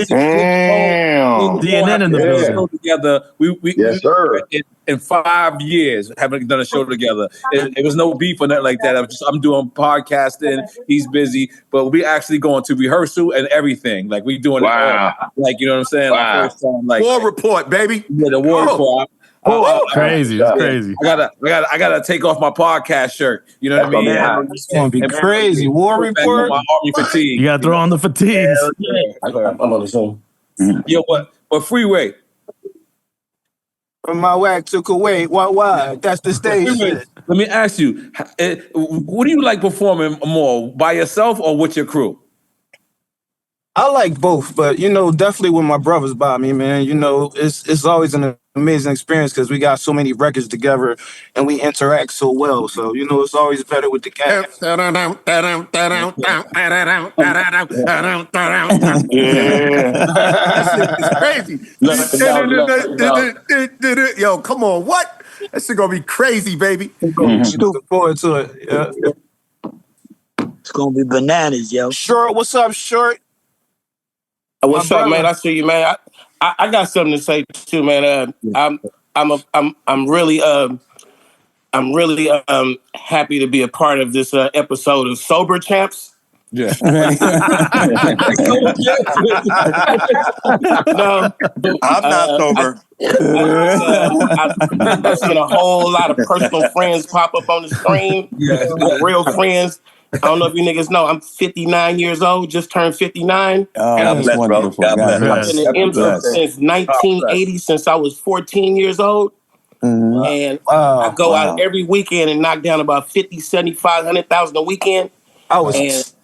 Damn. CNN in the building. Together, yes, sir. In 5 years, haven't done a show together. It was no beef or nothing like that. I'm doing podcasting. He's busy, but we actually going to rehearsal and everything. Like we doing it all. Like, you know what I'm saying? Wow. Like, first time, like War Report, baby. Yeah, the War Report. Crazy, it's crazy. I gotta take off my podcast shirt. You know what I mean? It's gonna be crazy. War Report. My army fatigue. You gotta throw on the fatigues. I'm on the Zoom. Yo, but Freeway. From my whack took away. Why? That's the stage shit. Let me ask you, what do you like performing more, by yourself or with your crew? I like both, but you know, definitely with my brothers by me, man. You know, it's always an amazing experience because we got so many records together and we interact so well. So you know, it's always better with the gang. It's crazy. Yo, come on, what? That shit gonna be crazy, baby. Looking forward to it. Yeah. It's gonna be bananas, yo. Short, what's up, Short? What's up, man? I see you, man. I got something to say too, man. I'm really happy to be a part of this episode of Sober Champs. Yeah. No, I'm not sober. I've seen a whole lot of personal friends pop up on the screen. Like real friends. I don't know if you niggas know, I'm 59 years old, just turned 59. Oh, that's wonderful. I've been an MC since 1980, since I was 14 years old. Mm-hmm. And I go out every weekend and knock down about 50, 75, 100,000 a weekend. I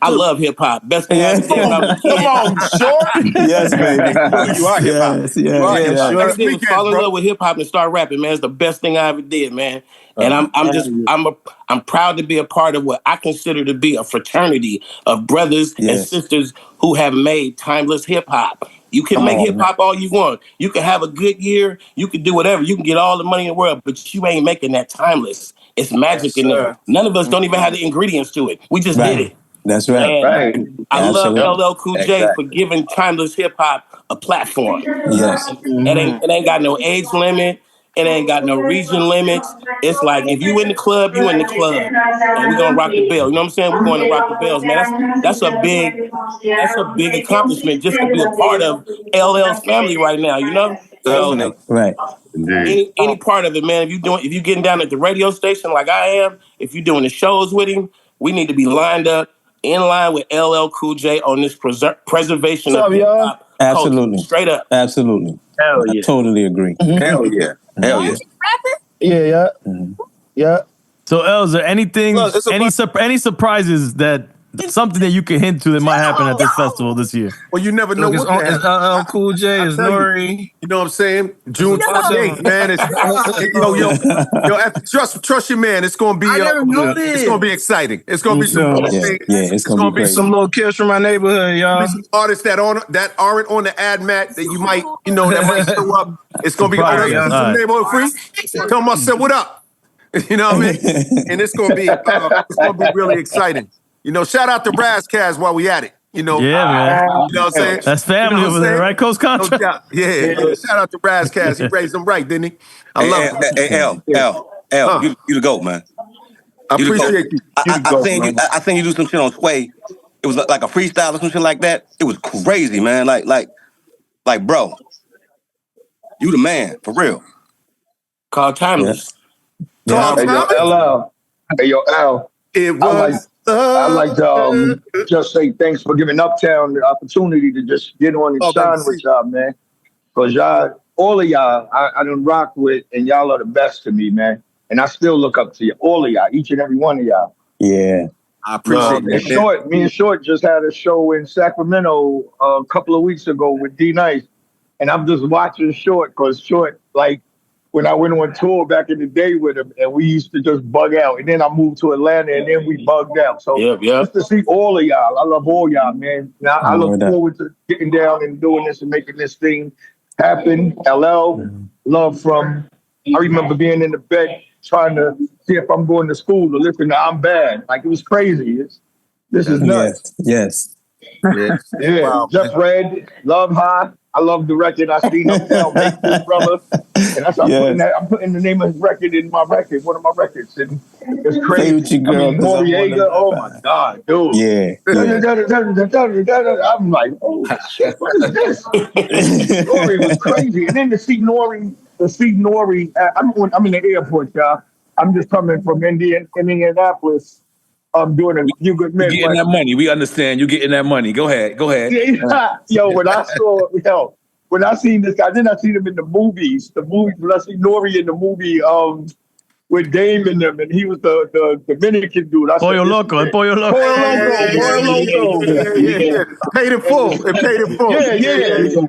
love hip hop. Best thing I ever did when I was a kid. Come on, Short. Yes, baby. You are hip hop. Yes, yes. First thing was fall in love with hip hop and start rapping, man. It's the best thing I ever did, man. And I'm proud to be a part of what I consider to be a fraternity of brothers and sisters who have made timeless hip hop. You can make hip hop all you want. You can have a good year. You can do whatever. You can get all the money in the world, but you ain't making that timeless. It's magic in there. None of us don't even have the ingredients to it. We just did it. That's right. And I love LL Cool J for giving timeless hip hop a platform. Yes. It ain't got no age limit. It ain't got no region limits. It's like if you in the club, you in the club, and we're gonna rock the bell. You know what I'm saying? We're going to rock the bells, man. That's a big accomplishment just to be a part of LL's family right now. You know? So, right. Any part of it, man. If you getting down at the radio station like I am, if you're doing the shows with him, we need to be lined up in line with LL Cool J on this preservation of hip hop. Absolutely. Culture. Straight up. Absolutely. Hell yeah. I totally agree. Hell yeah. Hell yeah. Yeah. Yeah. So, El, is there anything, any surprises that something that you can hint to that might happen at this festival this year? Well, you never know It's LL Cool J, it's N.O.R.E. You know what I'm saying? June 28th, man. Trust your man. It's gonna be. It's gonna be exciting. It's gonna be some. It's gonna be some little kids from my neighborhood, y'all. Some artists that aren't on the ad mat that you might, that might show up. It's gonna be some neighborhood free. Tell them I said what up. You know what I mean? And it's gonna be really exciting. Shout out to Razzcast while we at it. Yeah, man. You know what I'm saying? That's family over there, right, Coast Contra? Shout out to Razzcast. He raised them right, didn't he? I love him. L, you the GOAT, man. I appreciate you. I think you do some shit on Sway. It was like a freestyle or some shit like that. It was crazy, man. Like, bro, you the man for real. Called Timeless. Hey, yo, Al. I'd like to just say thanks for giving Uptown the opportunity to just get on and shine with y'all, man. Because y'all, all of y'all, I done rock with, and y'all are the best to me, man. And I still look up to you, all of y'all, each and every one of y'all. Yeah. I appreciate that. Me and Short just had a show in Sacramento a couple of weeks ago with D Nice. And I'm just watching Short, because Short, when I went on tour back in the day with him, and we used to just bug out. And then I moved to Atlanta, and then we bugged out. So just to see all of y'all, I love all y'all, man. Now I look forward to getting down and doing this and making this thing happened. LL, love from, I remember being in the bed trying to see if I'm going to school to listen to I'm Bad. Like, it was crazy. This is nuts. Yes. Yeah. Wow, Just Red, Love High. I love the record. I seen Uptown make this brother. And that's I'm putting the name of his record in my record, one of my records. And it's crazy. Play with your girl, I mean, Noriega, oh my God, dude. I'm like, oh shit, what is this? N.O.R.E was crazy. And then to see N.O.R.E, I'm in the airport, y'all. I'm just coming from Indianapolis. I'm doing a few good men. You're getting that money. We understand. You're getting that money. Go ahead. Yo, when I seen this guy, then I seen him in the movies. When I see N.O.R.E in the movie with Dame in them, and he was the Dominican dude. Pollo Loco. Pollo Loco. Yeah. Paid in full. It paid in full. Yeah.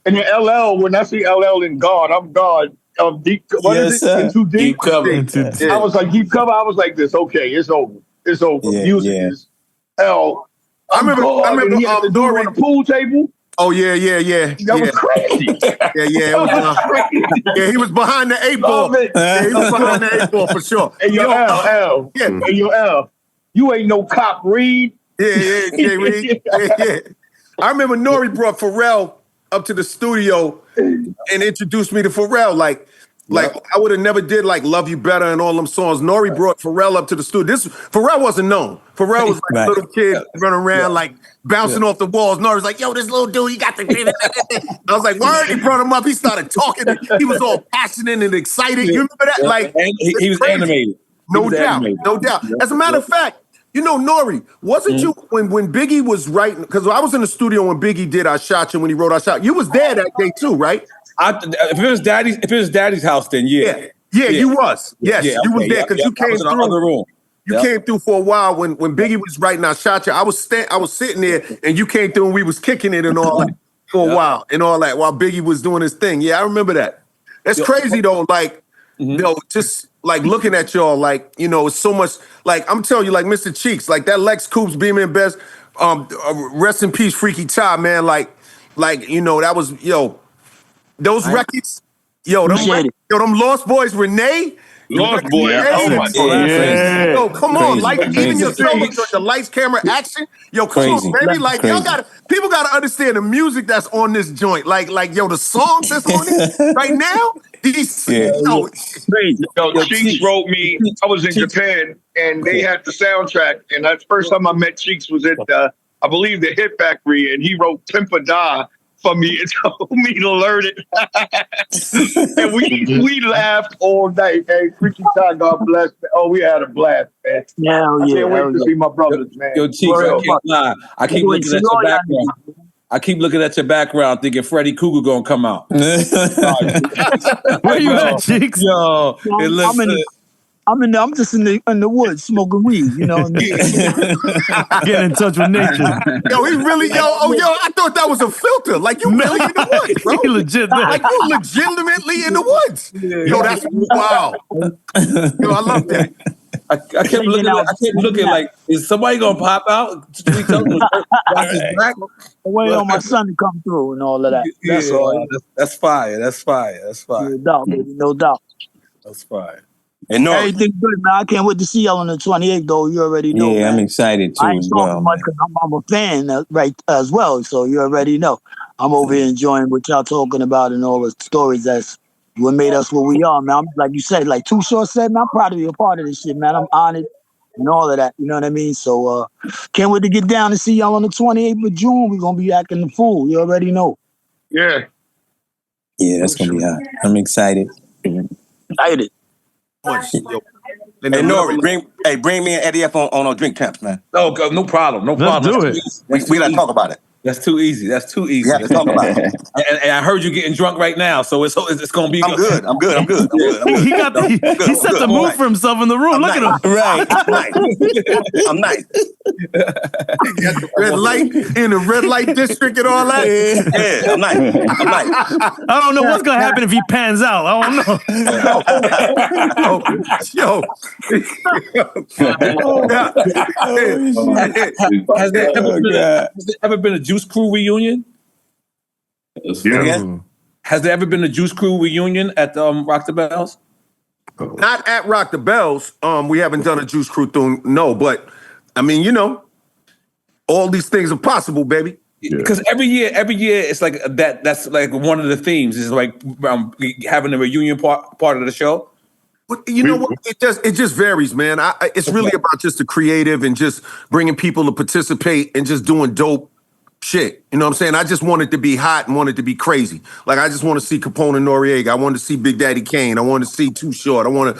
And then LL, when I see LL in God, I'm God. Deep, what is it? Into Deep? Deep Cover. I was like, Deep Cover. I was like this. Okay, it's over. It's over. Music is hell. I remember he had to do it on the pool table. Oh yeah. That was crazy. Yeah. It was, yeah, he was behind the 8 ball. Yeah, he was behind the 8 ball for sure. Hey, yo, L. Yeah. Hey, yo, L. You ain't no cop, Reed. Yeah, Reed. Yeah. I remember N.O.R.E brought Pharrell up to the studio and introduced me to Pharrell. Like I would have never did like Love You Better and all them songs. N.O.R.E brought Pharrell up to the studio. Pharrell wasn't known. Pharrell was like a little kid running around like bouncing off the walls. N.O.R.E was like, yo, this little dude, he got the I was like, word. He brought him up. He started talking. He was all passionate and excited. You remember that? Like he was animated. No doubt. As a matter of fact, you know, N.O.R.E, wasn't you when Biggie was writing? Because I was in the studio when Biggie did I Shot You, when he wrote I Shot You. You was there that day too, right? If it was Daddy's house, then yeah. You was. Yes, you was there because you came was in through. Other room. You came through for a while when Biggie was writing I Shot You. I was sitting there and you came through and we was kicking it and all that for a while and all that while Biggie was doing his thing. Yeah, I remember that. That's crazy though. Like, you know, just like looking at y'all, like, you know, it's so much. Like I'm telling you, like Mr. Cheeks, like that Lex Coops Beamer Best. Rest in peace, Freaky Ty, man. Like you know, that was those records. Yo, them Lost Boys, Renee. Lost Boys. Oh my God. Yeah. Yo, come on, like even your solos, the lights, camera, action. Yo, come on, baby. Like y'all people gotta understand the music that's on this joint. Like yo, the songs that's on it right now. These, Yo, Cheeks wrote me. I was in Japan and they had the soundtrack. And that's the first time I met Cheeks was at I believe the Hit Factory, and he wrote Pimpa Da for me and told me to learn it. And we laughed all night. Hey, Freaky Ty, God bless. Oh, we had a blast, man. I can't wait to see my brothers, man. Yo, Cheeks, I can't lie. I keep looking at your background. I keep looking at your background thinking Freddy Krueger gonna come out. Where you at, Cheeks? Yo, I'm just in the woods smoking weed, you know what I mean? Getting in touch with nature. Yo, he really, I thought that was a filter. Like you really in the woods, bro. He legit there. Like you legitimately in the woods. Yo, that's wow. Yo, I love that. I kept looking like, is somebody gonna pop out? Waiting on my son to come through and all of that. That's all. That's fire. No doubt, baby. No doubt. That's fire. And everything good, man. I can't wait to see y'all on the 28th, though. You already know. Yeah, man. I'm excited too. I ain't talking much because I'm a fan, right, as well. So you already know. I'm over here enjoying what y'all talking about and all the stories that's what made us what we are, man. Like you said, like Too Short said, man, I'm proud to be a part of this shit, man. I'm honored and all of that. You know what I mean? So can't wait to get down and see y'all on the 28th of June. We're gonna be acting the fool. You already know. Yeah. Yeah, that's gonna be hot. I'm excited. Excited. Hey, N.O.R.E, bring me and Eddie up on drink temps, man. Oh, no problem. Let's do it. We gotta talk about it. That's too easy. Let's talk about it. And I heard you getting drunk right now, so it's gonna be. I'm good. He set the mood for himself in the room. Look at him. Right. I'm nice. Got the red light in the red light district and all that. Yeah, I'm nice. I don't know what's gonna happen if he pans out. I don't know. Has there ever been a Juice Crew reunion? Yeah. Has there ever been a Juice Crew reunion at Rock the Bells? Not at Rock the Bells. We haven't done a Juice Crew thing, no. But I mean, you know, all these things are possible, baby. Because every year it's like that. That's like one of the themes is like having a reunion part of the show. You know what? It just varies, man. It's really about just the creative and just bringing people to participate and just doing dope shit. You know what I'm saying? I just want it to be hot and want it to be crazy. Like I just want to see Capone and N.O.R.E. I want to see Big Daddy Kane. I want to see Too Short. I want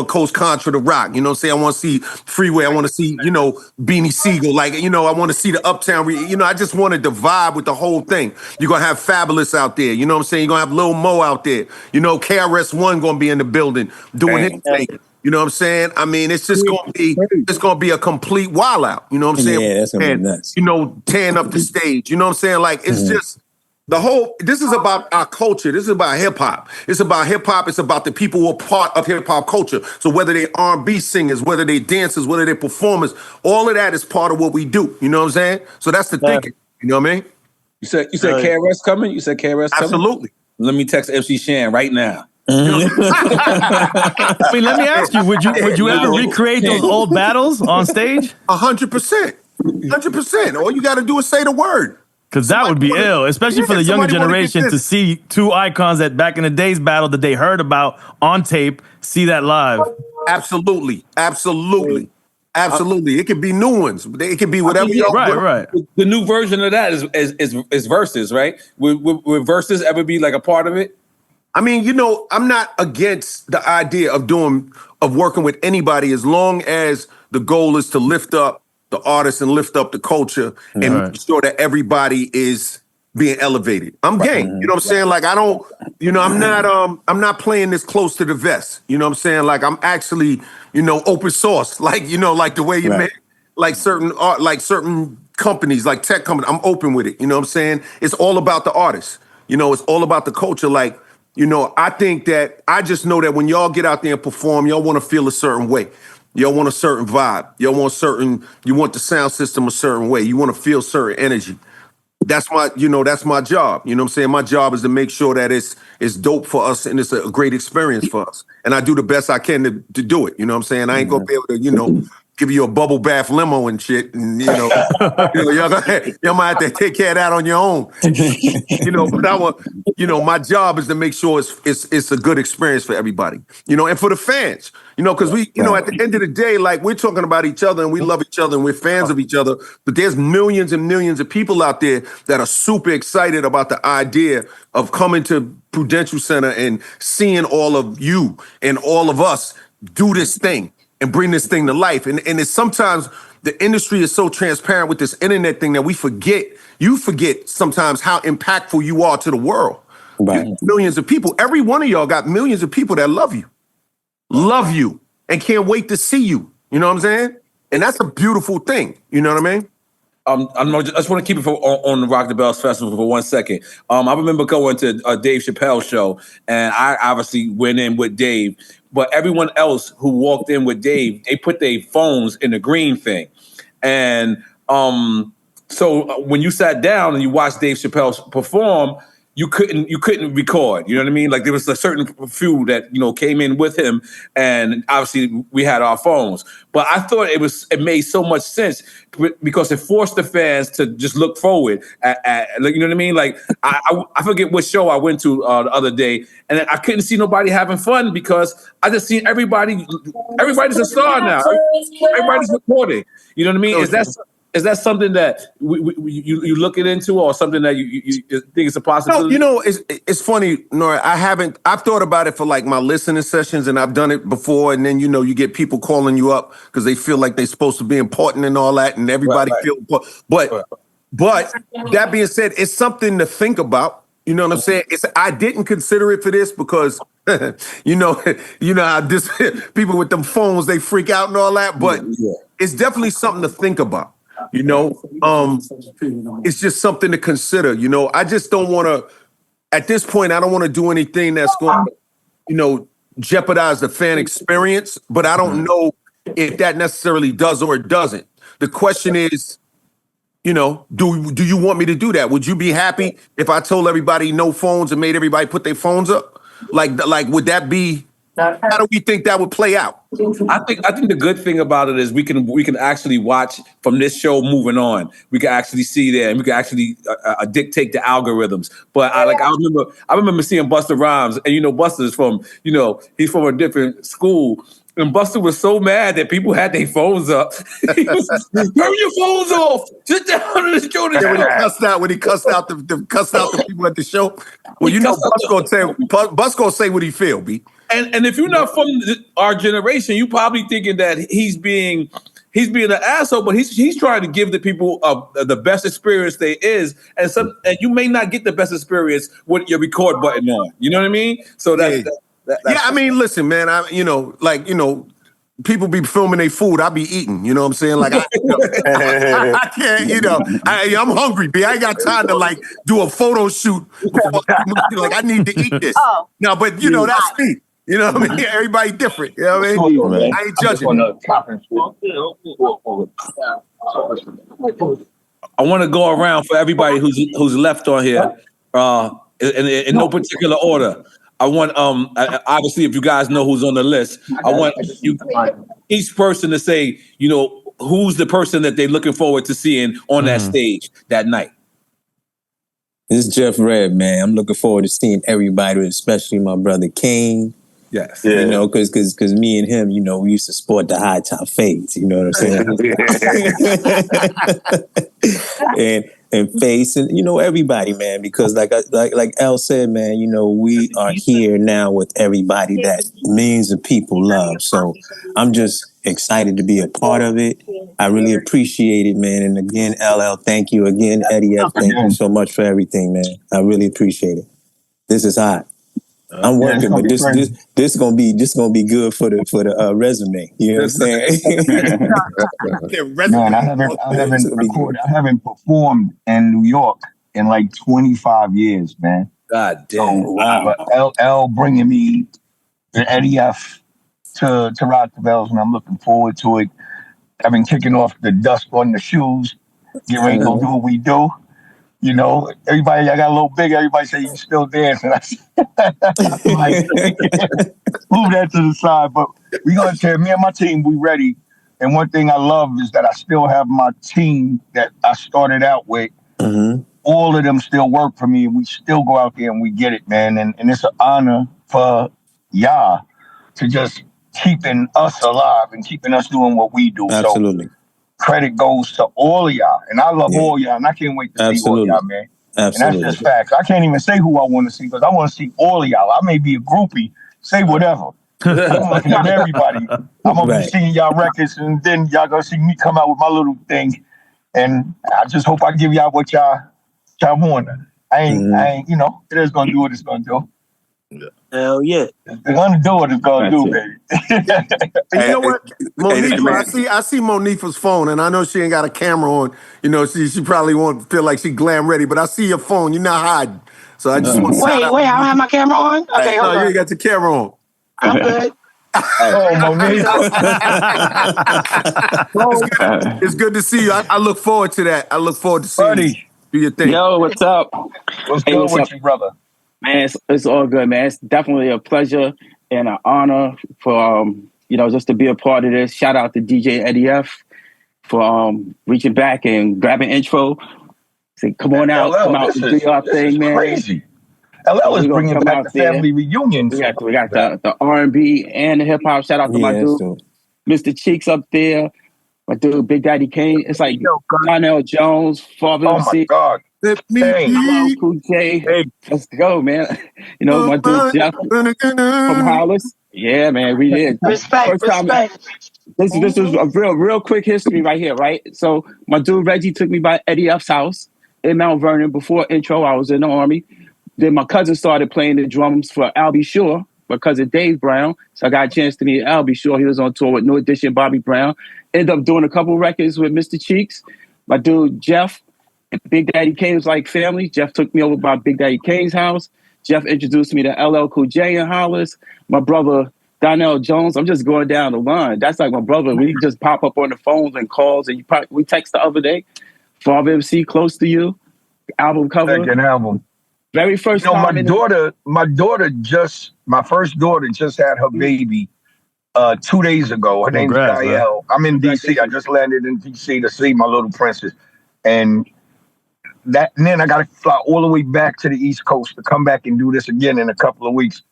Coast Contra to rock. You know what I'm saying? I want to see Freeway. I want to see, you know, Beanie Siegel. Like, you know, I want to see the Uptown. You know, I just wanted to vibe with the whole thing. You're going to have Fabulous out there. You know what I'm saying? You're going to have Lil Mo out there. You know, KRS-One going to be in the building doing his thing. You know what I'm saying? I mean, it's just gonna be a complete wild out. You know what I'm saying? Yeah, that's gonna be nuts. You know, tearing up the stage. You know what I'm saying? Like it's just the whole. This is about our culture. This is about hip hop. It's about hip hop. It's about the people who are part of hip hop culture. So whether they R&B singers, whether they dancers, whether they performers, all of that is part of what we do. You know what I'm saying? So that's the thinking. You know what I mean? You said KRS coming. You said KRS coming. Absolutely. Let me text MC Shan right now. I mean, let me ask you: Would you ever recreate those old battles on stage? 100%, 100%. All you got to do is say the word. Because that would be ill, especially for the younger generation to see two icons that back in the days battle that they heard about on tape, see that live. Absolutely. It could be new ones. It could be whatever. Right. The new version of that is verses, right? Would verses ever be like a part of it? I mean, you know, I'm not against the idea of working with anybody as long as the goal is to lift up the artists and lift up the culture and make sure that everybody is being elevated. I'm game. You know what I'm saying? Like I don't, you know, I'm not playing this close to the vest. You know what I'm saying? Like I'm actually, you know, open source. Like, you know, like the way you make like certain art, like certain companies, like tech companies, I'm open with it. You know what I'm saying? It's all about the artists. You know, it's all about the culture. Like, you know, I just know that when y'all get out there and perform, y'all want to feel a certain way. Y'all want a certain vibe. You want the sound system a certain way. You want to feel certain energy. That's my job. You know what I'm saying? My job is to make sure that it's dope for us and it's a great experience for us. And I do the best I can to do it. You know what I'm saying? I ain't gonna be able to, you know, give you a bubble bath limo and shit. And, you know, y'all might have to take care of that on your own. You know, but my job is to make sure it's a good experience for everybody, you know, and for the fans, you know, because we, you know, at the end of the day, like we're talking about each other and we love each other and we're fans of each other, but there's millions and millions of people out there that are super excited about the idea of coming to Prudential Center and seeing all of you and all of us do this thing and bring this thing to life. And it's sometimes the industry is so transparent with this internet thing that you forget sometimes how impactful you are to the world. Right. Millions of people. Every one of y'all got millions of people that love you and can't wait to see you. You know what I'm saying? And that's a beautiful thing. You know what I mean? I just want to keep it on the Rock the Bells Festival for 1 second. I remember going to a Dave Chappelle show, and I obviously went in with Dave. But everyone else who walked in with Dave, they put their phones in the green thing. And so when you sat down and you watched Dave Chappelle perform, you couldn't record. You know what I mean? Like there was a certain few that, you know, came in with him, and obviously we had our phones. But I thought it made so much sense because it forced the fans to just look forward at you know what I mean? Like I forget what show I went to the other day, and I couldn't see nobody having fun because I just seen everybody's a star now. Everybody's recording. You know what I mean? Is that something that you looking into, or something that you think is a possibility? No, you know, it's funny, N.O.R.E. I've thought about it for like my listening sessions, and I've done it before, and then, you know, you get people calling you up because they feel like they're supposed to be important and all that, and everybody feel important. But that being said, it's something to think about. You know what I'm saying? I didn't consider it for this because you know how this people with them phones, they freak out and all that, but it's definitely something to think about. You know, it's just something to consider. You know, I just don't want to, at this point, I don't want to do anything that's going to, you know, jeopardize the fan experience, but I don't know if that necessarily does or it doesn't. The question is, You know, do you want me to do that? Would you be happy if I told everybody no phones and made everybody put their phones up? Like would that be? How do we think that would play out? I think the good thing about it is we can actually watch from this show moving on. We can actually see there, and we can actually dictate the algorithms. But I remember seeing Busta Rhymes, and Busta's from he's from a different school. And Busta was so mad that people had their phones up. He was, turn your phones off. Sit down on the shoulder. When he cussed out the people at the show. Well, Bus gonna say what he feel, B. And if you're not from our generation, you probably thinking that he's being an asshole, but he's trying to give the people the best experience there is, and you may not get the best experience with your record button on. You know what I mean? So that's I mean, listen, man. People be filming their food. I be eating. You know what I'm saying? Like I can't. I'm hungry, B. I ain't got time to do a photo shoot. Like I need to eat this. No, but that's me. You know what I mean? Everybody different. You know what I mean? I ain't judging. I want to go around for everybody who's left on here, in no particular order. I want obviously if you guys know who's on the list, I want each person to say, who's the person that they're looking forward to seeing on that stage that night. This is Jeff Red, man. I'm looking forward to seeing everybody, especially my brother Kane. Yes. Because me and him, we used to sport the high top fades, you know what I'm saying? and Face and everybody, man, because like El said, man, we are here now with everybody that millions of people love. So I'm just excited to be a part of it. I really appreciate it, man. And again, LL, thank you again. Eddie F, thank you so much for everything, man. I really appreciate it. This is hot. I'm working, but this gonna be good for the resume. You know what I'm saying? Man, I haven't performed in New York in like 25 years, man. God damn! So, wow. L bringing me the Eddie F to Rock the Bells, and I'm looking forward to it. I've been kicking off the dust on the shoes, get ready to go do what we do. Everybody, I got a little big. Everybody say you still dancing. I'm like, move that to the side. But we gonna say, me and my team, we ready. And one thing I love is that I still have my team that I started out with. Mm-hmm. All of them still work for me, and we still go out there and we get it, man. And it's an honor for y'all to just keeping us alive and keeping us doing what we do. Absolutely. So, credit goes to all of y'all, and I love all y'all, and I can't wait to see all y'all, man. Absolutely. And that's just facts. I can't even say who I want to see because I want to see all of y'all. I may be a groupie, say whatever. I'm looking at everybody. I'm gonna be seeing y'all records, and then y'all gonna see me come out with my little thing. And I just hope I give y'all what y'all want. I ain't, it is gonna do what it's gonna do. Hell yeah. It's gonna do what it's gonna do, baby. And you know what? Monifa, I see Monifa's phone, and I know she ain't got a camera on. She probably won't feel like she glam ready, but I see your phone. You're not hiding. So I just want to wait, I don't have my camera on? Okay, hold on. You ain't got your camera on. I'm good. It's good to see you. I look forward to that. I look forward to seeing you do your thing. Yo, what's up? What's good with you, brother? Man, it's all good, man. It's definitely a pleasure and an honor for just to be a part of this. Shout out to DJ Eddie F for reaching back and grabbing intro. Say, come on out, come out and do your thing, man. Crazy. LL is bringing back the family reunion. We got the R&B and the hip hop. Shout out to my dude, Mr. Cheeks up there. My dude, Big Daddy Kane. It's like Donnell Jones, Father. Oh my God. Hello, Cool J. Hey. Let's go, man. My dude Jeff from Hollis. Yeah, man, we did. Respect. This is a real quick history right here, right? So my dude Reggie took me by Eddie F's house in Mount Vernon. Before intro, I was in the Army. Then my cousin started playing the drums for Albie Shore, my cousin Dave Brown. So I got a chance to meet Albie Shore. He was on tour with New Edition, Bobby Brown. Ended up doing a couple records with Mr. Cheeks. My dude Jeff, Big Daddy Kane was like family. Jeff took me over by Big Daddy Kane's house. Jeff introduced me to LL Cool J in Hollis. My brother Donnell Jones. I'm just going down the line. That's like my brother. We just pop up on the phones and calls, and we text the other day. Father MC, Close to You, album cover. Second album. Very first time. My first daughter just had her baby 2 days ago. Her name's Gael. I'm in DC. I just landed in DC to see my little princess. And then I got to fly all the way back to the East Coast to come back and do this again in a couple of weeks.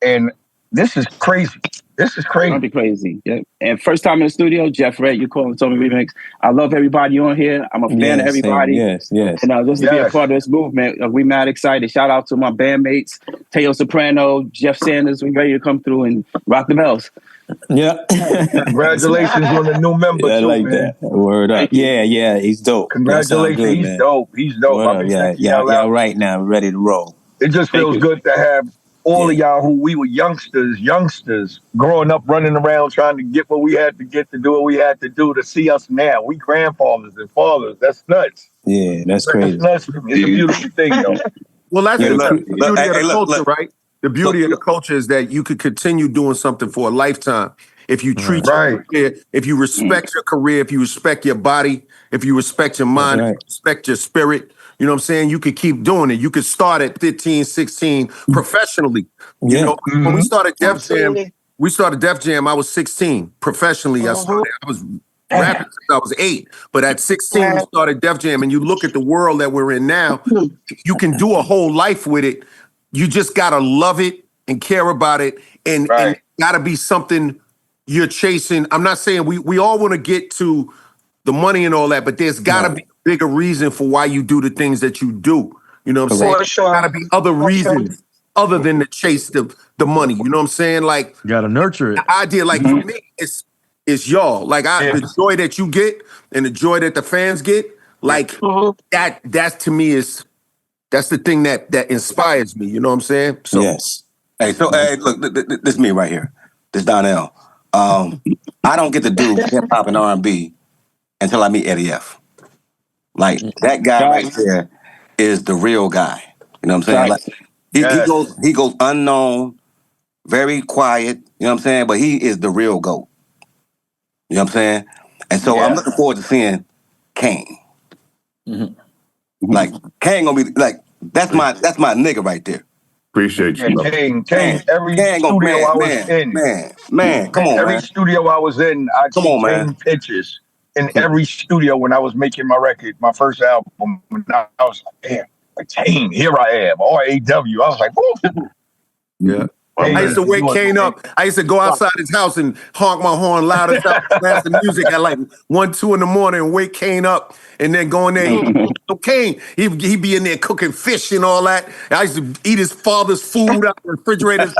And this is crazy. That'd be crazy. Yeah. And first time in the studio, Jeff Red, you call Tommy Remix. I love everybody on here. I'm a fan of everybody. Yes. And just to be a part of this movement, we mad excited. Shout out to my bandmates, Teo Soprano, Jeff Sanders. We ready to come through and rock the bells. Yeah. Congratulations on the new member, I like man. that. Word up. Yeah, he's dope. Congratulations. Good, he's dope. Yeah, right now. We're ready to roll. It just feels good to have all of y'all who we were youngsters growing up, running around trying to get what we had to get to do what we had to do to see us now. We grandfathers and fathers. That's nuts. Yeah, that's crazy. It's a beautiful thing, though. Well, that's the beauty of the culture, right? The beauty of the culture is that you could continue doing something for a lifetime if you treat your career, if you respect your career, if you respect your body, if you respect your mind, if you respect your spirit. You know what I'm saying? You could keep doing it. You could start at 15, 16 professionally. You know, when we started Def Jam, I was 16. Professionally, I was rapping since I was 8. But at 16, we started Def Jam. And you look at the world that we're in now, you can do a whole life with it. You just got to love it and care about it. And it got to be something you're chasing. I'm not saying we all want to get to the money and all that, but there's got to be a bigger reason for why you do the things that you do. You know what I'm saying? There's got to be other reasons other than to chase the money. You know what I'm saying? Like, you got to nurture it. The idea, like for me, it's y'all. Like the joy that you get and the joy that the fans get, like that to me that's the thing that inspires me. You know what I'm saying? So yes. Hey, look, this is me right here. This Donnell. I don't get to do hip hop and R&B until I meet Eddie F. Like that guy right there is the real guy. You know what I'm saying? Like he goes unknown, very quiet. You know what I'm saying? But he is the real GOAT. You know what I'm saying? And so I'm looking forward to seeing Kane. Like Kane gonna be like that's my nigga right there. Appreciate you. Kane, every studio I was in. Man, come on, every studio I was in, I'd see Kane pictures in every studio when I was making my record, my first album. When I was like, damn, like Kane, here I am, R-A-W. I was like, whoa. Yeah. I used to wake Kane up. I used to go outside his house and honk my horn loud as hell, blast the music at like 1, 2 in the morning and wake Kane up and then go in there. Kane, he'd be in there cooking fish and all that. I used to eat his father's food out the refrigerator.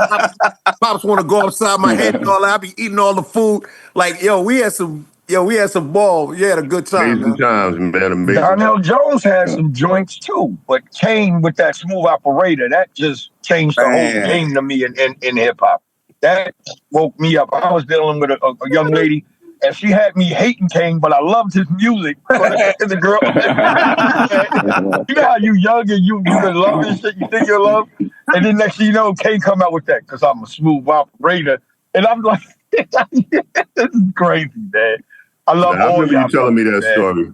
Pops want to go upside my head and all that. I'd be eating all the food. Like, we had some ball. We had a good time. Amazing times, man. Amazing. Darnell Jones had some joints too, but Kane with that smooth operator, that just changed the whole game to me in hip hop. That woke me up. I was dealing with a young lady, and she had me hating Kane, but I loved his music. The girl, you know how you young and you can love this shit, you think you love, and then next thing you know, Kane come out with that because I'm a smooth operator, and I'm like, this is crazy, man. I love all y'all. You telling me that story.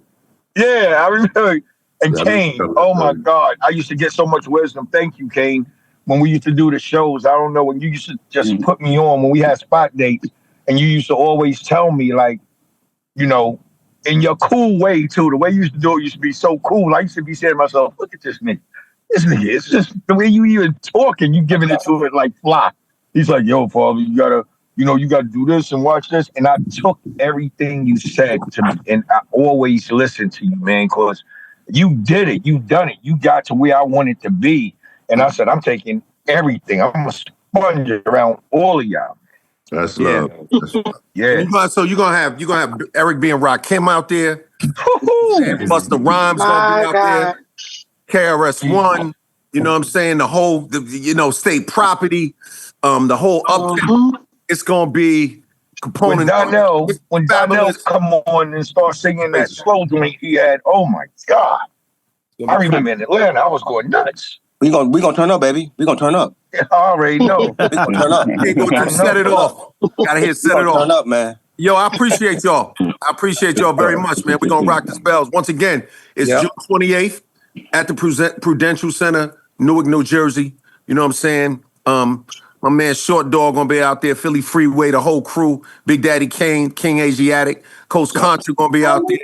Yeah, I remember. And Kane, oh my God, I used to get so much wisdom. Thank you, Kane. When we used to do the shows, I don't know, when you used to just put me on when we had spot dates, and you used to always tell me, like, you know, in your cool way too. The way you used to do it used to be so cool. I used to be saying to myself, look at this nigga. This nigga, it's just the way you even talking, you giving it to it like fly. He's like, yo, father, you gotta do this and watch this. And I took everything you said to me, and I always listened to you, man, because you did it. You done it. You got to where I wanted to be. And I said, I'm taking everything. I'm a sponge around all of y'all. That's love. Yeah. So you're gonna have Eric B and Rakim out there. Busta Rhymes gonna be out there. KRS-One. You know what I'm saying? The whole, state property. The whole Uptown. It's gonna be component. When Donnell come on and start singing that slow joint he had, oh my God. I remember in Atlanta, I was going nuts. We gonna turn up, baby. We gonna turn up. I already know. We gonna turn up. Set it off. Gotta hit set it off. Turn up, man. Yo, I appreciate y'all. I appreciate y'all very much, man. We're going to rock the bells. Once again, it's June 28th at the Prudential Center, Newark, New Jersey. You know what I'm saying? My man Short Dog going to be out there, Philly Freeway, the whole crew, Big Daddy Kane, King Asiatic, Coast Contra going to be out there,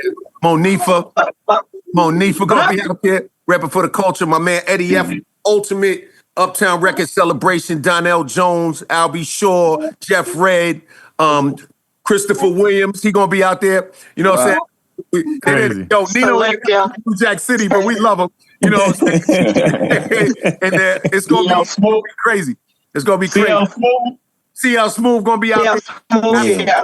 Monifa going to be out there, repping for the culture. My man Eddie F, Ultimate Uptown Record Celebration, Donnell Jones, Albie Shaw, Jeff Red, Christopher Williams, he gonna be out there. You know what I'm saying? Crazy. Yo, Nino in New Jack City, but we love him. You know what I'm saying? And it's gonna be crazy. It's gonna be crazy. CL Smooth gonna be out there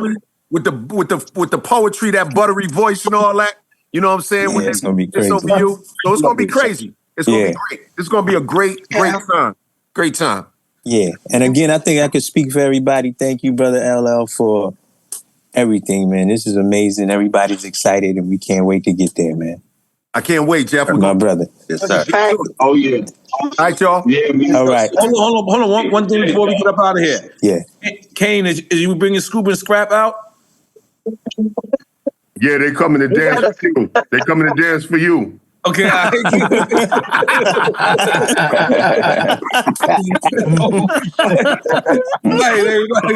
with the poetry, that buttery voice and all that. You know what I'm saying? Yeah, it's gonna be crazy. So it's gonna be crazy. It's gonna be great. It's gonna be a great time. Great time. Yeah. And again, I think I could speak for everybody. Thank you, Brother LL, for everything, man. This is amazing. Everybody's excited and we can't wait to get there, man. I can't wait, Jeff. My brother. Yes, sir. Oh, yeah. All right, y'all. Yeah, man. All right. Hold on. One thing before we get up out of here. Yeah. Kane, is you bringing Scoop and Scrap out? Yeah, they coming to dance for you. They coming to dance for you. Okay, I hate you. Right, everybody.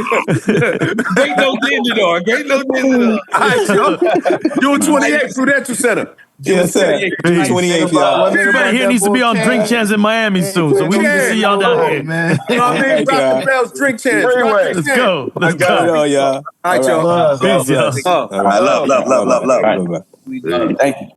Great no digital. Great no digital. All right, y'all. June 28th, Prudential Center. Yes, sir. June 28th, y'all. Everybody here needs to be on Drink Champs in Miami soon, so we need to see y'all down here. Man. You know what I mean? Rock the Bells, Drink Champs. Let's go. I got it all, y'all. All right, y'all. Peace, y'all. Love. Thank you.